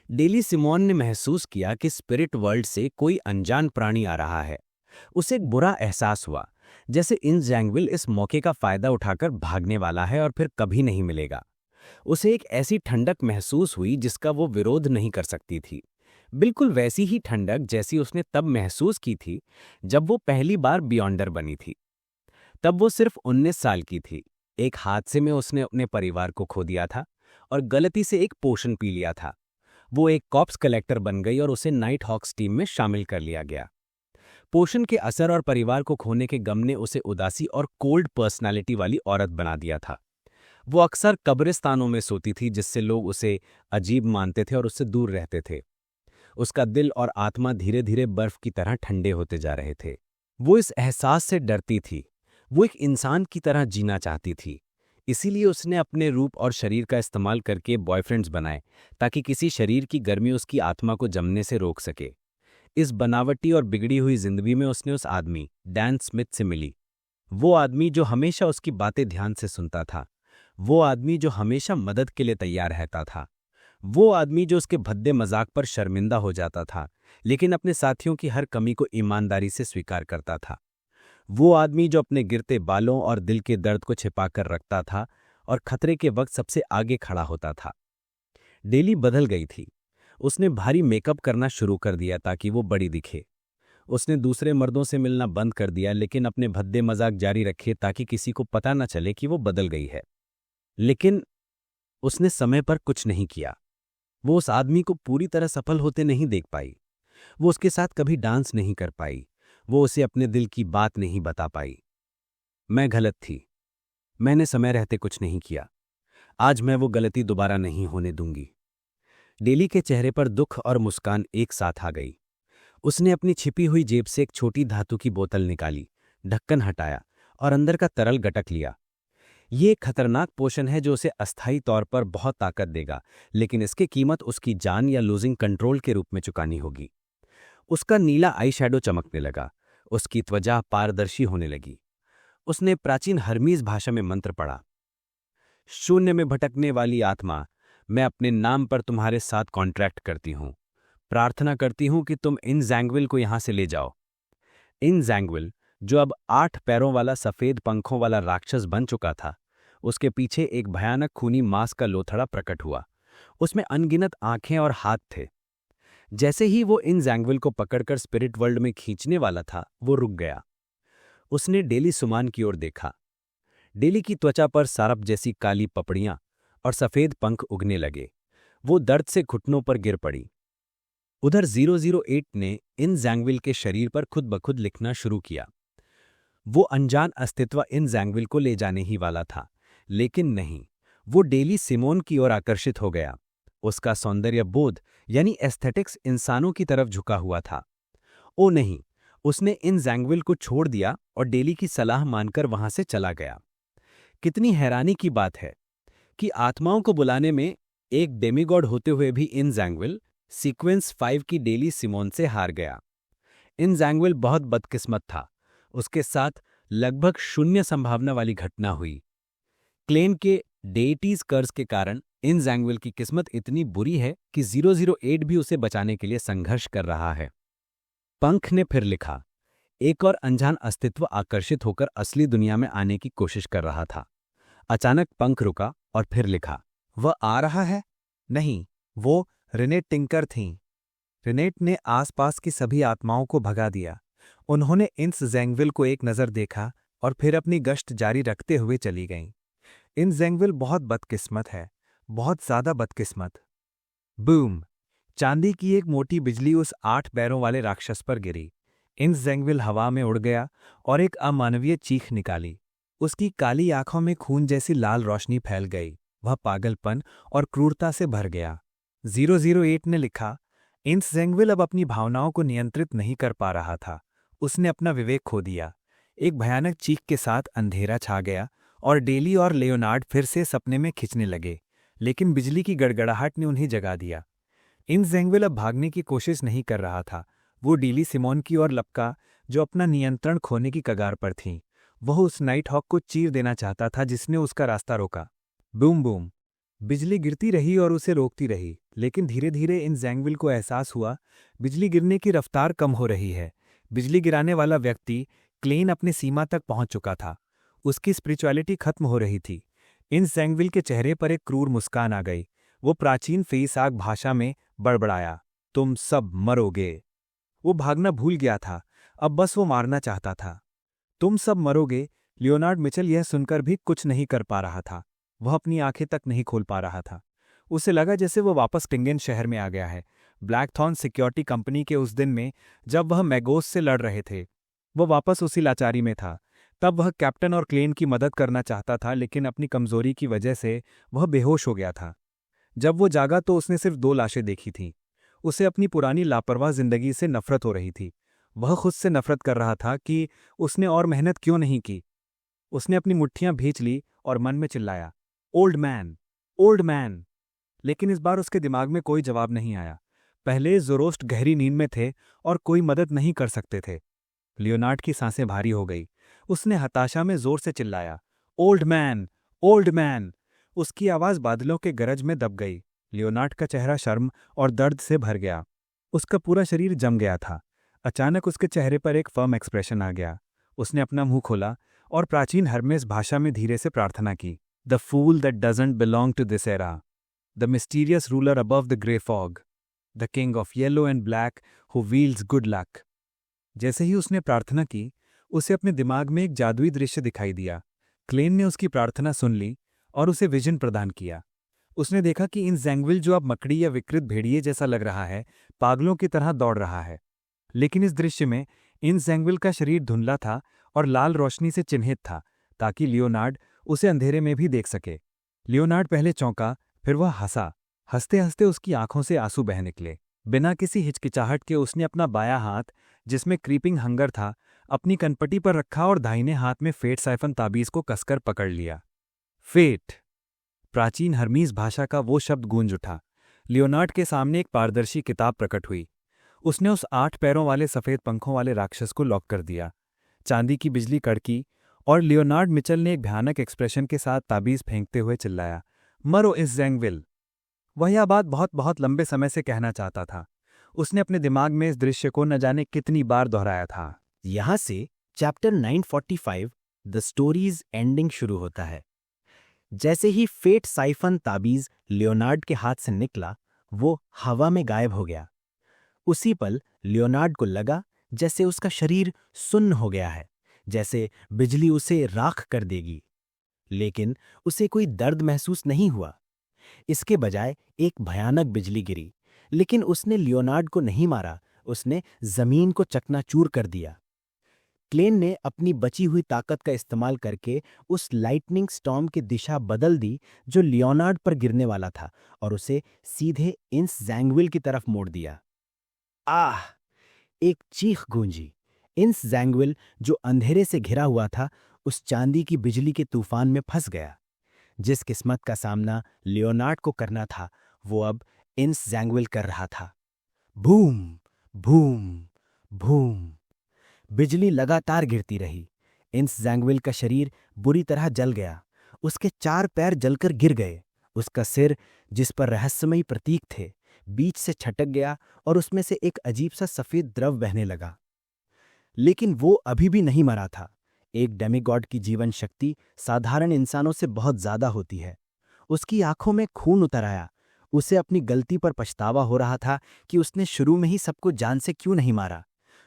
डेली सिमोन ने महसूस किया कि स्पिरिट वर्ल्ड से कोई अनजान प्राणी आ रहा है। उसे एक बुरा एहसास हुआ, जैसे इंस जैंगविल इस मौके का फायदा उठाकर भागने वाला है और फिर कभी नहीं मिलेगा। उसे एक ऐसी ठंडक महसूस हुई जिसका वो विरोध नहीं कर सकती थी। बिल्कुल वैसी ही ठंडक जैसी उसने तब महसूस की थी जब वो पहली बार बियॉन्डर बनी थी। तब वो सिर्फ 19 साल की थी। एक हादसे में उसने अपने परिवार को खो दिया था और गलती से एक पोशन पी लिया था। वो एक कॉप्स कलेक्टर बन गई और उसे नाइट हॉक्स टीम में शामिल कर लिया गया। पोषण के असर और परिवार को खोने के गम ने उसे उदासी और कोल्ड पर्सनालिटी वाली औरत बना दिया था। वो अक्सर कब्रिस्तानों में सोती थी जिससे लोग उसे अजीब मानते थे और उससे दूर रहते थे। उसका दिल और आत्मा धीरे धीरे बर्फ की तरह ठंडे होते जा रहे थे। वो इस एहसास से डरती थी। वो एक इंसान की तरह जीना चाहती थी। इसीलिए उसने अपने रूप और शरीर का इस्तेमाल करके बॉयफ्रेंड्स बनाए ताकि किसी शरीर की गर्मी उसकी आत्मा को जमने से रोक सके। इस बनावटी और बिगड़ी हुई जिंदगी में उसने उस आदमी डैन स्मिथ से मिली। वो आदमी जो हमेशा उसकी बातें ध्यान से सुनता था। वो आदमी जो हमेशा मदद के लिए तैयार रहता था। वो आदमी जो उसके भद्दे मजाक पर शर्मिंदा हो जाता था लेकिन अपने साथियों की हर कमी को ईमानदारी से स्वीकार करता था। वो आदमी जो अपने गिरते बालों और दिल के दर्द को छिपाकर रखता था और खतरे के वक्त सबसे आगे खड़ा होता था। डेली बदल गई थी। उसने भारी मेकअप करना शुरू कर दिया ताकि वो बड़ी दिखे। उसने दूसरे मर्दों से मिलना बंद कर दिया लेकिन अपने भद्दे मजाक जारी रखे ताकि किसी को पता न चले कि वो बदल गई है। लेकिन उसने समय पर कुछ नहीं किया। वो उस आदमी को पूरी तरह सफल होते नहीं देख पाई। वो उसके साथ कभी डांस नहीं कर पाई। वो उसे अपने दिल की बात नहीं बता पाई। मैं गलत थी। मैंने समय रहते कुछ नहीं किया। आज मैं वो गलती दोबारा नहीं होने दूंगी। डेली के चेहरे पर दुख और मुस्कान एक साथ आ गई। उसने अपनी छिपी हुई जेब से एक छोटी धातु की बोतल निकाली, ढक्कन हटाया और अंदर का तरल गटक लिया। ये एक खतरनाक पोषण है जो उसे अस्थायी तौर पर बहुत ताकत देगा, लेकिन इसकी कीमत उसकी जान या लूजिंग कंट्रोल के रूप में चुकानी होगी। उसका नीला आई शैडो चमकने लगा। उसकी त्वचा पारदर्शी होने लगी। उसने प्राचीन हर्मीज भाषा में मंत्र पढ़ा। शून्य में भटकने वाली आत्मा, मैं अपने नाम पर तुम्हारे साथ कॉन्ट्रैक्ट करती हूं। प्रार्थना करती हूं कि तुम इन जैंगविल को यहां से ले जाओ। इन जैंगविल, जो अब 8 पैरों वाला सफेद पंखों वाला राक्षस बन चुका था, उसके पीछे एक भयानक खूनी मांस का लोथड़ा प्रकट हुआ। उसमें अनगिनत आंखें और हाथ थे। जैसे ही वो इन जैंगविल को पकड़कर स्पिरिट वर्ल्ड में खींचने वाला था, वो रुक गया। उसने डेली सुमान की ओर देखा। डेली की त्वचा पर सारप जैसी काली पपड़ियां और सफेद पंख उगने लगे। वो दर्द से घुटनों पर गिर पड़ी। उधर 008 ने इन जैंगविल के शरीर पर खुद ब खुद लिखना शुरू किया। वो अनजान अस्तित्व इन जैंगविल को ले जाने ही वाला था, लेकिन नहीं, वो डेली सिमोन की ओर आकर्षित हो गया। उसका सौंदर्य बोध यानी एस्थेटिक्स इंसानों की तरफ झुका हुआ था। ओ नहीं, उसने इन जैंगविल को छोड़ दिया और डेली की सलाह मानकर वहां से चला गया। कितनी हैरानी की बात है कि आत्माओं को बुलाने में एक डेमीगॉड होते हुए भी इन जैंगविल सीक्वेंस 5 की डेली सिमोन से हार गया। इन जैंगविल बहुत बदकिस्मत था। उसके साथ लगभग शून्य संभावना वाली घटना हुई। क्लेन के डेइटीज कर्ज के कारण इन जैंगविल की किस्मत इतनी बुरी है कि 008 भी उसे बचाने के लिए संघर्ष कर रहा है। पंख ने फिर लिखा। एक और अनजान अस्तित्व आकर्षित होकर असली दुनिया में आने की कोशिश कर रहा था। अचानक पंख रुका और फिर लिखा। वह आ रहा है? नहीं, वो रिनेट टिंकर थीं। रिनेट ने आसपास की सभी आत्माओं को भगा दिया। उन्होंने इंस जैंगविल को एक नज़र देखा और फिर अपनी गश्त जारी रखते हुए चली गईं। इन जैंगविल बहुत बदकिस्मत है, बहुत ज्यादा बदकिस्मत। बूम! चांदी की एक मोटी बिजली उस 8 पैरों वाले राक्षस पर गिरी। इंस जैंगविल हवा में उड़ गया और एक अमानवीय चीख निकाली। उसकी काली आंखों में खून जैसी लाल रोशनी फैल गई। वह पागलपन और क्रूरता से भर गया। 008 ने लिखा। इंस जैंगविल अब अपनी भावनाओं को नियंत्रित नहीं कर पा रहा था। उसने अपना विवेक खो दिया। एक भयानक चीख के साथ अंधेरा छा गया और डेली और लियोनार्ड फिर से सपने में खिंचने लगे, लेकिन बिजली की गड़गड़ाहट ने उन्हें जगा दिया। इंस जैंगविल अब भागने की कोशिश नहीं कर रहा था। वो डेली सिमोन की ओर लपका, जो अपना नियंत्रण खोने की कगार पर थी। वह उस नाइट हॉक को चीर देना चाहता था जिसने उसका रास्ता रोका। Boom boom! बिजली गिरती रही और उसे रोकती रही, लेकिन धीरे धीरे इन जैंगविल को एहसास हुआ बिजली गिरने की रफ्तार कम हो रही है। बिजली गिराने वाला व्यक्ति क्लेन अपनी सीमा तक पहुंच चुका था। उसकी स्पिरिचुअलिटी खत्म हो रही थी। इंस जैंगविल के चेहरे पर एक क्रूर मुस्कान आ गई। वो प्राचीन फेसाग भाषा में बड़बड़ाया, तुम सब मरोगे। वो भागना भूल गया था, अब बस वो मारना चाहता था। तुम सब मरोगे। लियोनार्ड मिचेल यह सुनकर भी कुछ नहीं कर पा रहा था। वह अपनी आंखें तक नहीं खोल पा रहा था। उसे लगा जैसे वो वापस टिंगेन शहर में आ गया है, ब्लैकथॉर्न सिक्योरिटी कंपनी के उस दिन में जब वह मैगोस से लड़ रहे थे। वह वापस उसी लाचारी में था। तब वह कैप्टन और क्लेन की मदद करना चाहता था, लेकिन अपनी कमजोरी की वजह से वह बेहोश हो गया था। जब वो जागा तो उसने सिर्फ 2 लाशें देखी थीं। उसे अपनी पुरानी लापरवाह जिंदगी से नफरत हो रही थी। वह खुद से नफरत कर रहा था कि उसने और मेहनत क्यों नहीं की। उसने अपनी मुट्ठियां भींच ली और मन में चिल्लाया, ओल्ड मैन, ओल्ड मैन। लेकिन इस बार उसके दिमाग में कोई जवाब नहीं आया। पहले ज़ोरोस्ट गहरी नींद में थे और कोई मदद नहीं कर सकते थे। लियोनार्ड की सांसें भारी हो गई। उसने हताशा में जोर से चिल्लाया, ओल्ड मैन, ओल्ड मैन। उसकी आवाज बादलों के गरज में दब गई। लियोनार्ड का चेहरा शर्म और दर्द से भर गया। उसका पूरा शरीर जम गया था। अचानक उसके चेहरे पर एक फर्म एक्सप्रेशन आ गया। उसने अपना मुंह खोला और प्राचीन हर्मेस भाषा में धीरे से प्रार्थना की, the fool that doesn't belong to this era, the mysterious ruler above the grey fog, the king of yellow and black who wields good luck. जैसे ही उसने प्रार्थना की, उसे अपने दिमाग में एक जादुई दृश्य दिखाई दिया। क्लेन ने उसकी प्रार्थना सुन ली और उसे विजन प्रदान किया। उसने देखा कि इन जैंगविल, जो अब मकड़ी या विकृत भेड़िए जैसा लग रहा है, पागलों की तरह दौड़ रहा है। लेकिन इस दृश्य में इन जैंगविल का शरीर धुंधला था और लाल रोशनी से चिन्हित था, ताकि लियोनार्ड उसे अंधेरे में भी देख सके। लियोनार्ड पहले चौंका, फिर वह हंसा। हंसते हंसते उसकी आंखों से आंसू बह निकले। बिना किसी हिचकिचाहट के उसने अपना बायां हाथ, जिसमें क्रीपिंग हंगर था, अपनी कनपटी पर रखा और दाहिने हाथ में फेट साइफन ताबीज को कसकर पकड़ लिया। फेट, प्राचीन हर्मीज भाषा का वो शब्द गूंज उठा। लियोनार्ड के सामने एक पारदर्शी किताब प्रकट हुई। उसने उस 8 पैरों वाले सफेद पंखों वाले राक्षस को लॉक कर दिया। चांदी की बिजली कड़की और लियोनार्ड मिचेल ने एक भयानक एक्सप्रेशन के साथ ताबीज फेंकते हुए चिल्लाया, मरो इस जैंगविल। वह यह बात बहुत बहुत लंबे समय से कहना चाहता था। उसने अपने दिमाग में इस दृश्य को न जाने कितनी बार दोहराया था। यहां से चैप्टर 945 द स्टोरीज एंडिंग शुरू होता है। जैसे ही फेट साइफन ताबीज लियोनार्ड के हाथ से निकला, वो हवा में गायब हो गया। उसी पल लियोनार्ड को लगा जैसे उसका शरीर सुन्न हो गया है, जैसे बिजली उसे राख कर देगी। लेकिन उसे कोई दर्द महसूस नहीं हुआ। इसके बजाय एक भयानक बिजली गिरी, लेकिन उसने लियोनार्ड को नहीं मारा, उसने जमीन को चकनाचूर कर दिया। क्लेन ने अपनी बची हुई ताकत का इस्तेमाल करके उस लाइटनिंग स्टॉर्म की दिशा बदल दी जो लियोनार्ड पर गिरने वाला था, और उसे सीधे इंस जैंगविल की तरफ मोड़ दिया। आह! एक चीख गूंजी। इंस जैंगविल, जो अंधेरे से घिरा हुआ था, उस चांदी की बिजली के तूफान में फंस गया। जिस किस्मत का सामना लियोनार्ड को करना था, वो अब इंस जैंगविल कर रहा था। Boom, boom, boom. बिजली लगातार गिरती रही। इंस जैंगविल का शरीर बुरी तरह जल गया। उसके 4 पैर जलकर गिर गए। उसका सिर, जिस पर रहस्यमयी प्रतीक थे, बीच से छटक गया और उसमें से एक अजीब सा सफेद द्रव बहने लगा। लेकिन वो अभी भी नहीं मरा था। एक डेमिगॉड की जीवन शक्ति साधारण इंसानों से बहुत ज्यादा होती है। उसकी आंखों में खून उतर आया। उसे अपनी गलती पर पछतावा हो रहा था कि उसने शुरू में ही सबको जान से क्यों नहीं मारा।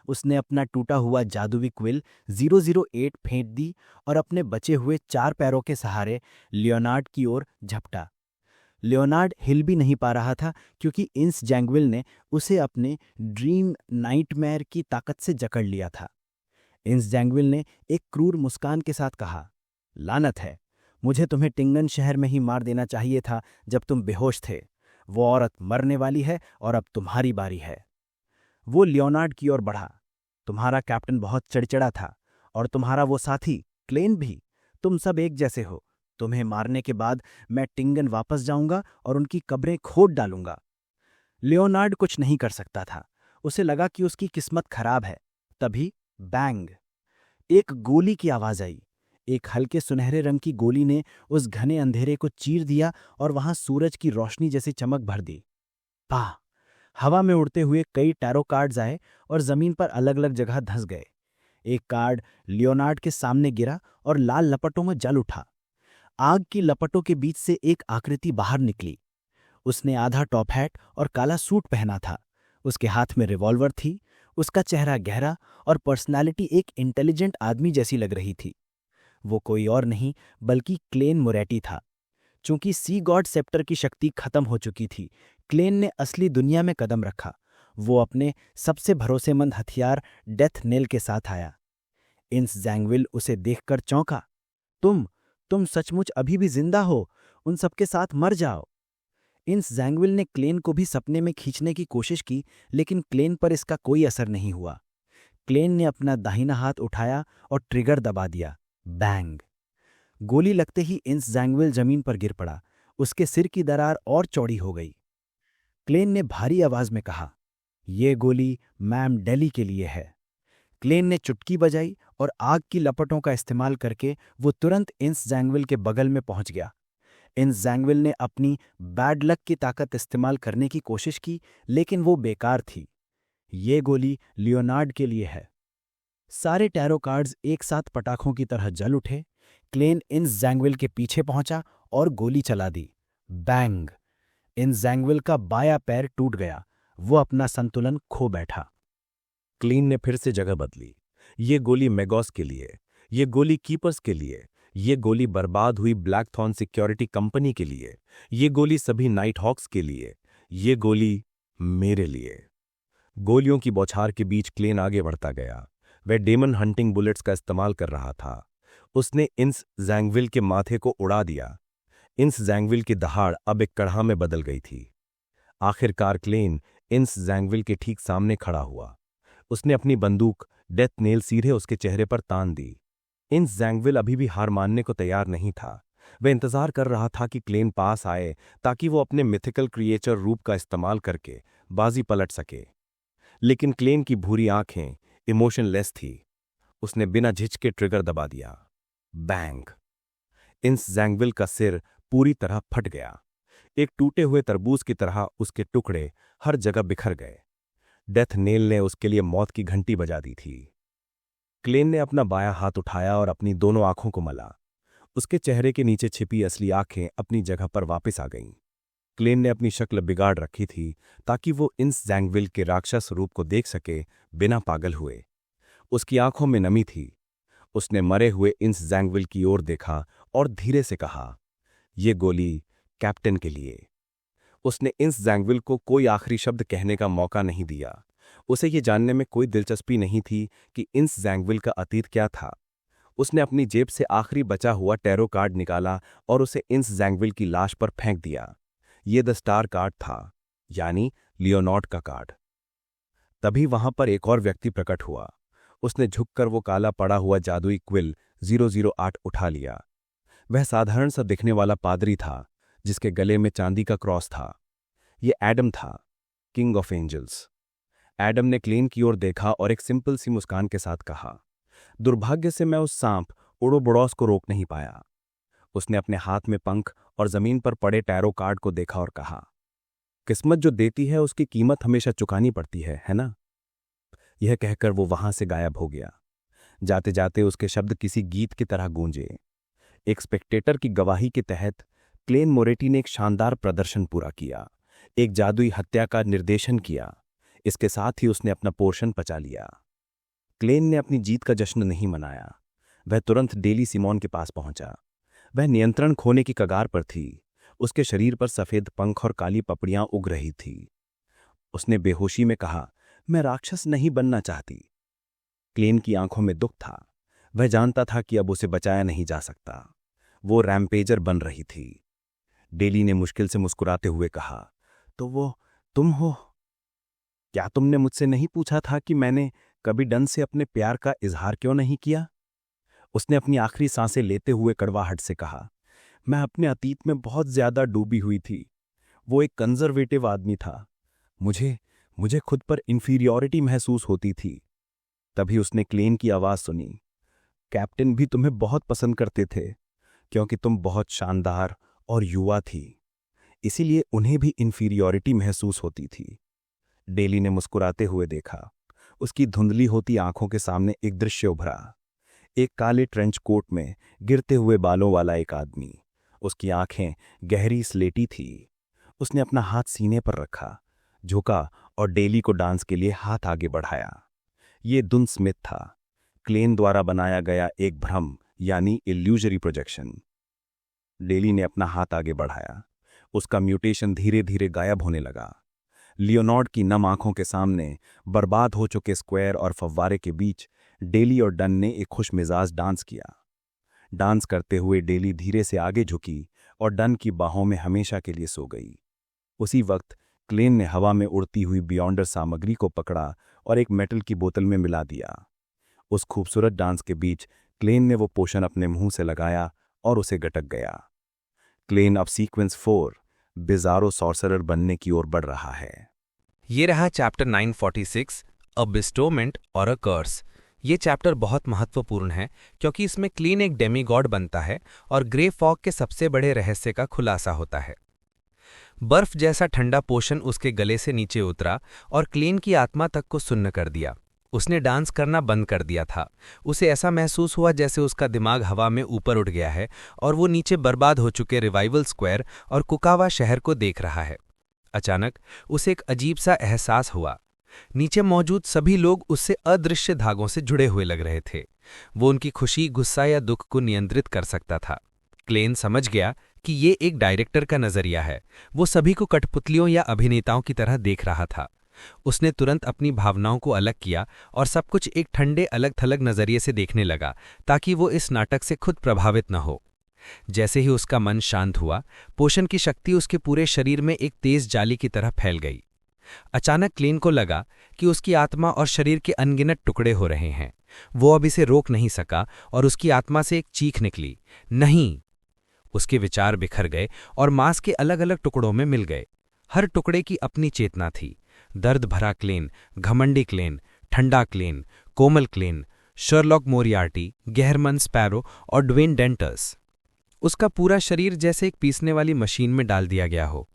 उसने अपना टूटा हुआ जादुई क्विल 008 फेंक दी और अपने बचे हुए 4 पैरों के सहारे लियोनार्ड की ओर झपटा। लियोनार्ड हिल भी नहीं पा रहा था, क्योंकि इंस जैंगविल ने उसे अपने ड्रीम नाइटमेयर की ताकत से जकड़ लिया था। इंस जैंगविल ने एक क्रूर मुस्कान के साथ कहा, लानत है, मुझे तुम्हें टिंगन शहर में ही मार देना चाहिए था जब तुम बेहोश थे। वो औरत मरने वाली है और अब तुम्हारी बारी है। वो लियोनार्ड की ओर बढ़ा। तुम्हारा कैप्टन बहुत चिड़चिड़ा था, और तुम्हारा वो साथी क्लेन भी। तुम सब एक जैसे हो। तुम्हें मारने के बाद मैं टिंगन वापस जाऊंगा और उनकी कब्रें खोद डालूंगा। लियोनार्ड कुछ नहीं कर सकता था। उसे लगा कि उसकी किस्मत खराब है। तभी बैंग! एक गोली की आवाज आई। एक हल्के सुनहरे रंग की गोली ने उस घने अंधेरे को चीर दिया और वहां सूरज की रोशनी जैसी चमक भर दी। पा! हवा में उड़ते हुए कई टैरो कार्ड्स आए और जमीन पर अलग अलग जगह धंस गए। एक कार्ड लियोनार्ड के सामने गिरा और लाल लपटों में जल उठा। आग की लपटों के बीच से एक आकृति बाहर निकली। उसने आधा टॉप हैट और काला सूट पहना था। उसके हाथ में रिवॉल्वर थी। उसका चेहरा गहरा और पर्सनालिटी एक इंटेलिजेंट आदमी जैसी लग रही थी। वो कोई और नहीं बल्कि क्लेन मोरेटी था। चूंकि सी गॉड सेप्टर की शक्ति खत्म हो चुकी थी, क्लेन ने असली दुनिया में कदम रखा। वो अपने सबसे भरोसेमंद हथियार डेथ नेल के साथ आया। इंस जैंगविल उसे देखकर चौंका। तुम सचमुच अभी भी जिंदा हो। उन सबके साथ मर जाओ। इंस जैंगविल ने क्लेन को भी सपने में खींचने की कोशिश की, लेकिन क्लेन पर इसका कोई असर नहीं हुआ। क्लेन ने अपना दाहिना हाथ उठाया और ट्रिगर दबा दिया। बैंग! गोली लगते ही इंस जैंगविल जमीन पर गिर पड़ा। उसके सिर की दरार और चौड़ी हो गई। क्लेन ने भारी आवाज में कहा, "ये गोली मैम डेली के लिए है।" क्लेन ने चुटकी बजाई और आग की लपटों का इस्तेमाल करके वो तुरंत इंस जैंगविल के बगल में पहुंच गया। इंस जैंगविल ने अपनी बैड लक की ताकत इस्तेमाल करने की कोशिश की, लेकिन वो बेकार थी। ये गोली लियोनार्ड के लिए है। सारे टैरो कार्ड्स एक साथ पटाखों की तरह जल उठे। क्लेन इंस जैंगविल के पीछे पहुंचा और गोली चला दी। बैंग! इंस जैंगविल का बायां पैर टूट गया। वो अपना संतुलन खो बैठा। क्लीन ने फिर से जगह बदली। ये गोली मैगॉस के लिए, ये गोली कीपर्स के लिए, ये गोली बर्बाद हुई ब्लैकथॉर्न सिक्योरिटी कंपनी के लिए, ये गोली सभी नाइट हॉक्स के लिए, ये गोली मेरे लिए। गोलियों की बौछार के बीच क्लेन आगे बढ़ता गया। वह डेमन हंटिंग बुलेट्स का इस्तेमाल कर रहा था। उसने इंस जैंगविल के माथे को उड़ा दिया। इंस जैंगविल की दहाड़ अब एक कड़हा में बदल गई थी। आखिरकार क्लेन इंस जैंगविल के ठीक सामने खड़ा हुआ। उसने अपनी बंदूक डेथ नेल सीधे उसके चेहरे पर तान दी। इंस जैंगविल अभी भी हार मानने को तैयार नहीं था। वह इंतजार कर रहा था कि क्लेन पास आए ताकि वो अपने मिथिकल क्रिएचर रूप का इस्तेमाल करके बाजी पलट सके। लेकिन क्लेन की भूरी आंखें इमोशनलेस थी। उसने बिना झिझके ट्रिगर दबा दिया। बैंग! इंस जैंगविल का सिर पूरी तरह फट गया। एक टूटे हुए तरबूज की तरह उसके टुकड़े हर जगह बिखर गए। डेथ नेल ने उसके लिए मौत की घंटी बजा दी थी। क्लेन ने अपना बायां हाथ उठाया और अपनी दोनों आंखों को मला। उसके चेहरे के नीचे छिपी असली आंखें अपनी जगह पर वापस आ गईं। क्लेन ने अपनी शक्ल बिगाड़ रखी थी ताकि वो इंस जैंगविल के राक्षस रूप को देख सके बिना पागल हुए। उसकी आंखों में नमी थी। उसने मरे हुए इंस जैंगविल की ओर देखा और धीरे से कहा, "ये गोली कैप्टन के लिए।" उसने इंस जैंगविल को कोई आखिरी शब्द कहने का मौका नहीं दिया। उसे ये जानने में कोई दिलचस्पी नहीं थी कि इंस जैंगविल का अतीत क्या था। उसने अपनी जेब से आखिरी बचा हुआ टैरो कार्ड निकाला और उसे इंस जैंगविल की लाश पर फेंक दिया। ये द स्टार कार्ड था, यानी लियोनार्ड का कार्ड। तभी वहां पर एक और व्यक्ति प्रकट हुआ। उसने झुककर वो काला पड़ा हुआ जादुई क्विल 008 उठा लिया। वह साधारण सा दिखने वाला पादरी था जिसके गले में चांदी का क्रॉस था। ये एडम था, किंग ऑफ एंजल्स। एडम ने क्लेन की ओर देखा और एक सिंपल सी मुस्कान के साथ कहा, "दुर्भाग्य से मैं उस सांप ओडोबोडोस को रोक नहीं पाया।" उसने अपने हाथ में पंख और जमीन पर पड़े टैरो कार्ड को देखा और कहा, "किस्मत जो देती है उसकी कीमत हमेशा चुकानी पड़ती है ना?" यह कहकर वो वहां से गायब हो गया। जाते जाते उसके शब्द किसी गीत की तरह गूंजे। एक स्पेक्टेटर की गवाही के तहत क्लेन मोरेटी ने एक शानदार प्रदर्शन पूरा किया, एक जादुई हत्या का निर्देशन किया। इसके साथ ही उसने अपना पोर्शन पचा लिया। क्लेन ने अपनी जीत का जश्न नहीं मनाया। वह तुरंत डेली सिमोन के पास पहुंचा। वह नियंत्रण खोने की कगार पर थी। उसके शरीर पर सफेद पंख और काली पपड़ियां उग रही थी। उसने बेहोशी में कहा, "मैं राक्षस नहीं बनना चाहती।" क्लेन की आंखों में दुख था। वह जानता था कि अब उसे बचाया नहीं जा सकता। वो रैम्पेजर बन रही थी। डेली ने मुश्किल से मुस्कुराते हुए कहा, "तो वो तुम हो? क्या तुमने मुझसे नहीं पूछा था कि मैंने कभी डन से अपने प्यार का इजहार क्यों नहीं किया?" उसने अपनी आखिरी सांसें लेते हुए कड़वाहट से कहा, "मैं अपने अतीत में बहुत ज्यादा डूबी हुई थी। वो एक कंजर्वेटिव आदमी था। मुझे खुद पर इंफीरियॉरिटी महसूस होती थी।" तभी उसने क्लेन की आवाज सुनी, "कैप्टन भी तुम्हें बहुत पसंद करते थे क्योंकि तुम बहुत शानदार और युवा थी। इसीलिए उन्हें भी इंफीरियॉरिटी महसूस होती थी।" डेली ने मुस्कुराते हुए देखा। उसकी धुंधली होती आंखों के सामने एक दृश्य उभरा। एक काले ट्रेंच कोट में गिरते हुए बालों वाला एक आदमी, उसकी आंखें गहरी स्लेटी थी। उसने अपना हाथ सीने पर रखा, झुका और डेली को डांस के लिए हाथ आगे बढ़ाया। ये दुन स्मिथ था, क्लेन द्वारा बनाया गया एक भ्रम यानी इल्यूजरी प्रोजेक्शन। डेली ने अपना हाथ आगे बढ़ाया। उसका म्यूटेशन धीरे धीरे गायब होने लगा। लियोनार्ड की नम आंखों के सामने बर्बाद हो चुके स्क्वायर और फव्वारे के बीच डेली और डन ने एक खुशमिजाज डांस किया। डांस करते हुए डेली धीरे से आगे झुकी और डन की बाहों में हमेशा के लिए सो गई। उसी वक्त क्लेन ने हवा में उड़ती हुई बियॉन्डर सामग्री को पकड़ा और एक मेटल की बोतल में मिला दिया। उस खूबसूरत डांस के बीच क्लेन ने वो पोशन अपने मुंह से लगाया और उसे गटक गया। क्लेन अब सीक्वेंस 4 बिजारो सॉर्सरर बनने की ओर बढ़ रहा है। ये रहा चैप्टर 946 अ बिस्टोमेंट और अ कर्स। ये चैप्टर बहुत महत्वपूर्ण है क्योंकि इसमें क्लीन एक डेमीगॉड बनता है और ग्रे फॉग के सबसे बड़े रहस्य का खुलासा होता है। बर्फ जैसा ठंडा पोषण उसके गले से नीचे उतरा और क्लीन की आत्मा तक को सुन्न कर दिया। उसने डांस करना बंद कर दिया था। उसे ऐसा महसूस हुआ जैसे उसका दिमाग हवा में ऊपर उठ गया है और वो नीचे बर्बाद हो चुके रिवाइवल स्क्वायर और कुकावा शहर को देख रहा है। अचानक उसे एक अजीब सा एहसास हुआ। नीचे मौजूद सभी लोग उससे अदृश्य धागों से जुड़े हुए लग रहे थे। वो उनकी खुशी, गुस्सा या दुख को नियंत्रित कर सकता था। क्लेन समझ गया कि ये एक डायरेक्टर का नजरिया है। वो सभी को कठपुतलियों या अभिनेताओं की तरह देख रहा था। उसने तुरंत अपनी भावनाओं को अलग किया और सब कुछ एक ठंडे अलग थलग नजरिए से देखने लगा ताकि वो इस नाटक से खुद प्रभावित न हो। जैसे ही उसका मन शांत हुआ, पोषण की शक्ति उसके पूरे शरीर में एक तेज जाली की तरह फैल गई। अचानक क्लेन को लगा कि उसकी आत्मा और शरीर के अनगिनत टुकड़े हो रहे हैं। वो अब इसे रोक नहीं सका और उसकी आत्मा से एक चीख निकली, नहीं। उसके विचार बिखर गए और मांस के अलग अलग टुकड़ों में मिल गए। हर टुकड़े की अपनी चेतना थी। दर्द भरा क्लेन, घमंडी क्लेन, ठंडा क्लेन, कोमल क्लेन, शर्लॉक मोरियार्टी, गहरमन स्पैरो और ड्वेन डेंटस। उसका पूरा शरीर जैसे एक पीसने वाली मशीन में डाल दिया गया हो।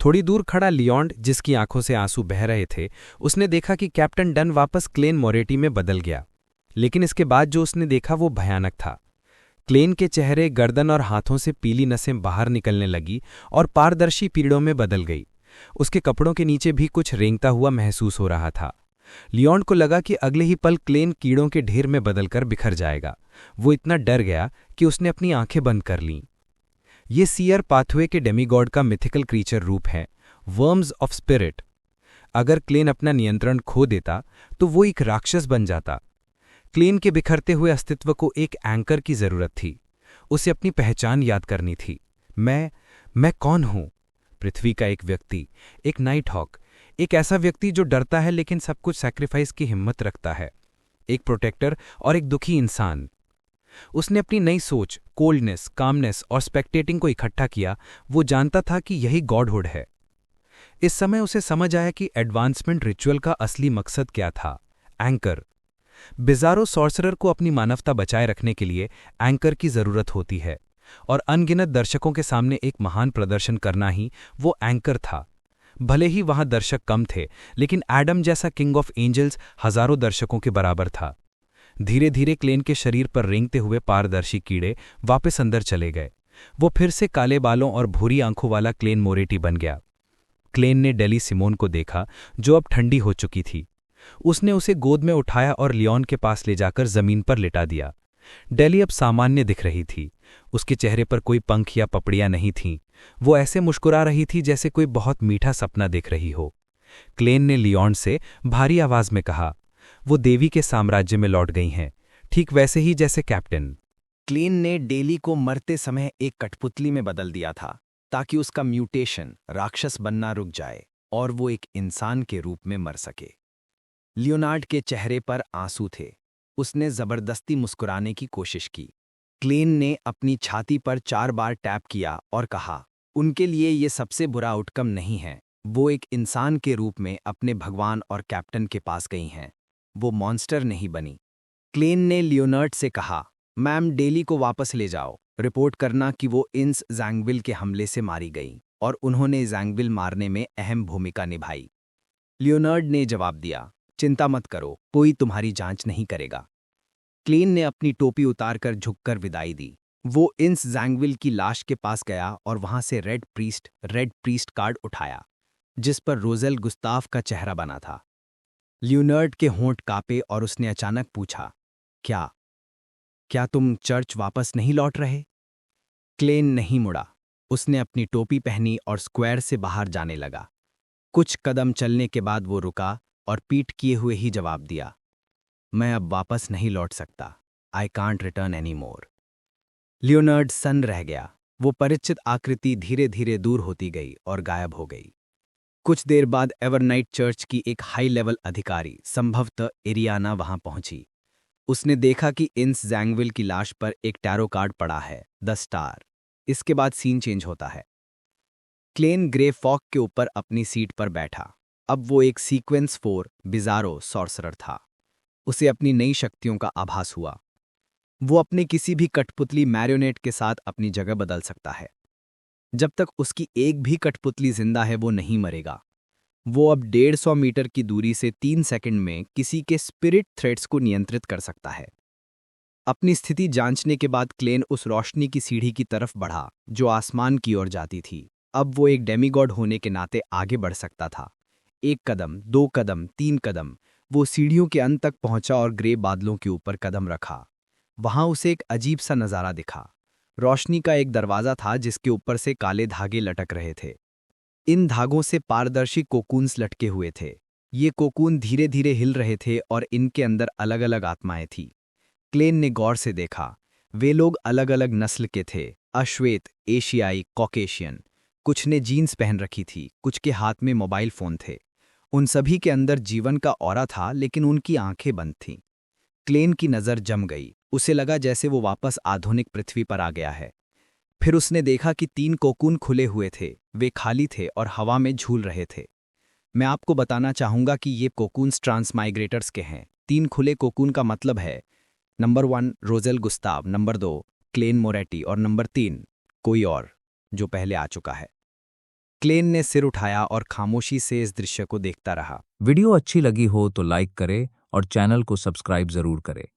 थोड़ी दूर खड़ा लियोन्ड, जिसकी आंखों से आंसू बह रहे थे, उसने देखा कि कैप्टन डन वापस क्लेन मोरेटी में बदल गया। लेकिन इसके बाद जो उसने देखा वो भयानक था। क्लेन के चेहरे, गर्दन और हाथों से पीली नसें बाहर निकलने लगी और पारदर्शी पीड़ों में बदल गई। उसके कपड़ों के नीचे भी कुछ रेंगता हुआ महसूस हो रहा था। लियोन्ड को लगा कि अगले ही पल क्लेन कीड़ों के ढेर में बदलकर बिखर जाएगा। वो इतना डर गया कि उसने अपनी आंखें बंद कर लीं। ये सीयर पाथवे के डेमीगॉड का मिथिकल क्रीचर रूप है, वर्म्स ऑफ स्पिरिट। अगर क्लेन अपना नियंत्रण खो देता तो वो एक राक्षस बन जाता। क्लेन के बिखरते हुए अस्तित्व को एक एंकर की जरूरत थी। उसे अपनी पहचान याद करनी थी। मैं कौन हूं? पृथ्वी का एक व्यक्ति, एक नाइट हॉक, एक ऐसा व्यक्ति जो डरता है लेकिन सब कुछ सैक्रिफाइस की हिम्मत रखता है। एक प्रोटेक्टर और एक दुखी इंसान। उसने अपनी नई सोच, कोल्डनेस, कामनेस और स्पेक्टेटिंग को इकट्ठा किया। वो जानता था कि यही गॉडहुड है। इस समय उसे समझ आया कि एडवांसमेंट रिचुअल का असली मकसद क्या था, एंकर। बिजारो सॉर्सरर को अपनी मानवता बचाए रखने के लिए एंकर की जरूरत होती है और अनगिनत दर्शकों के सामने एक महान प्रदर्शन करना ही वो एंकर था। भले ही वहां दर्शक कम थे, लेकिन एडम जैसा किंग ऑफ एंजल्स हजारों दर्शकों के बराबर था। धीरे धीरे क्लेन के शरीर पर रेंगते हुए पारदर्शी कीड़े वापस अंदर चले गए। वो फिर से काले बालों और भूरी आंखों वाला क्लेन मोरेटी बन गया। क्लेन ने डेली सिमोन को देखा, जो अब ठंडी हो चुकी थी। उसने उसे गोद में उठाया और लियोन के पास ले जाकर जमीन पर लिटा दिया। डेली अब सामान्य दिख रही थी। उसके चेहरे पर कोई पंख या पपड़ियां नहीं थीं। वो ऐसे मुस्कुरा रही थी जैसे कोई बहुत मीठा सपना देख रही हो। क्लेन ने लियोन से भारी आवाज में कहा, वो देवी के साम्राज्य में लौट गई हैं, ठीक वैसे ही जैसे कैप्टन। क्लेन ने डेली को मरते समय एक कठपुतली में बदल दिया था ताकि उसका म्यूटेशन राक्षस बनना रुक जाए और वो एक इंसान के रूप में मर सके। लियोनार्ड के चेहरे पर आंसू थे। उसने जबरदस्ती मुस्कुराने की कोशिश की। क्लेन ने अपनी छाती पर 4 बार टैप किया और कहा, उनके लिए ये सबसे बुरा आउटकम नहीं है। वो एक इंसान के रूप में अपने भगवान और कैप्टन के पास गई हैं। वो मॉन्स्टर नहीं बनी। क्लेन ने लियोनार्ड से कहा, मैम डेली को वापस ले जाओ, रिपोर्ट करना कि वो इंस जैंगविल के हमले से मारी गई और उन्होंने जैंगविल मारने में अहम भूमिका निभाई। लियोनार्ड ने जवाब दिया, चिंता मत करो, कोई तुम्हारी जांच नहीं करेगा। क्लेन ने अपनी टोपी उतारकर झुककर विदाई दी। वो इंस जैंगविल की लाश के पास गया और वहां से रेड प्रीस्ट कार्ड उठाया, जिस पर रोजेल गुस्ताव का चेहरा बना था। लियोनार्ड के होंठ कांपे और उसने अचानक पूछा, क्या क्या तुम चर्च वापस नहीं लौट रहे? क्लेन नहीं मुड़ा। उसने अपनी टोपी पहनी और स्क्वायर से बाहर जाने लगा। कुछ कदम चलने के बाद वो रुका और पीठ किए हुए ही जवाब दिया, मैं अब वापस नहीं लौट सकता। I can't return any more. Leonard सन्न रह गया। वो परिचित आकृति धीरे धीरे दूर होती गई और गायब हो गई। कुछ देर बाद एवरनाइट चर्च की एक हाई लेवल अधिकारी, संभवतः एरियाना, वहां पहुंची। उसने देखा कि इंस जैंगविल की लाश पर एक टैरो कार्ड पड़ा है, द स्टार। इसके बाद सीन चेंज होता है। क्लेन ग्रे फॉक के ऊपर अपनी सीट पर बैठा। अब वो एक सीक्वेंस 4 बिजारो सॉर्सरर था। उसे अपनी नई शक्तियों का आभास हुआ। वो अपने किसी भी कठपुतली मैरियोनेट के साथ अपनी जगह बदल सकता है। जब तक उसकी एक भी कठपुतली जिंदा है, वो नहीं मरेगा। वो अब 150 मीटर की दूरी से 3 सेकंड में किसी के स्पिरिट थ्रेड्स को नियंत्रित कर सकता है। अपनी स्थिति जांचने के बाद क्लेन उस रोशनी की सीढ़ी की तरफ बढ़ा जो आसमान की ओर जाती थी। अब वो एक डेमीगॉड होने के नाते आगे बढ़ सकता था। 1 कदम, 2 कदम, 3 कदम। वो सीढ़ियों के अंत तक पहुंचा और ग्रे बादलों के ऊपर कदम रखा। वहां उसे एक अजीब सा नजारा दिखा। रोशनी का एक दरवाजा था जिसके ऊपर से काले धागे लटक रहे थे। इन धागों से पारदर्शी कोकून्स लटके हुए थे। ये कोकून धीरे धीरे हिल रहे थे और इनके अंदर अलग अलग आत्माएं थीं। क्लेन ने गौर से देखा। वे लोग अलग अलग नस्ल के थे, अश्वेत, एशियाई, कॉकेशियन। कुछ ने जीन्स पहन रखी थी, कुछ के हाथ में मोबाइल फोन थे। उन सभी के अंदर जीवन का ऑरा था, लेकिन उनकी आंखें बंद थीं। क्लेन की नज़र जम गई। उसे लगा जैसे वो वापस आधुनिक पृथ्वी पर आ गया है। फिर उसने देखा कि 3 कोकून खुले हुए थे। वे खाली थे और हवा में झूल रहे थे। मैं आपको बताना चाहूंगा कि ये कोकून्स ट्रांसमाइग्रेटर्स के हैं। 3 खुले कोकून का मतलब है number 1 Roselle Gustav, number 2 Klein Moretti और नंबर 3 कोई और जो पहले आ चुका है। क्लेन ने सिर उठाया और खामोशी से इस दृश्य को देखता रहा। वीडियो अच्छी लगी हो तो लाइक करें और चैनल को सब्सक्राइब जरूर करें।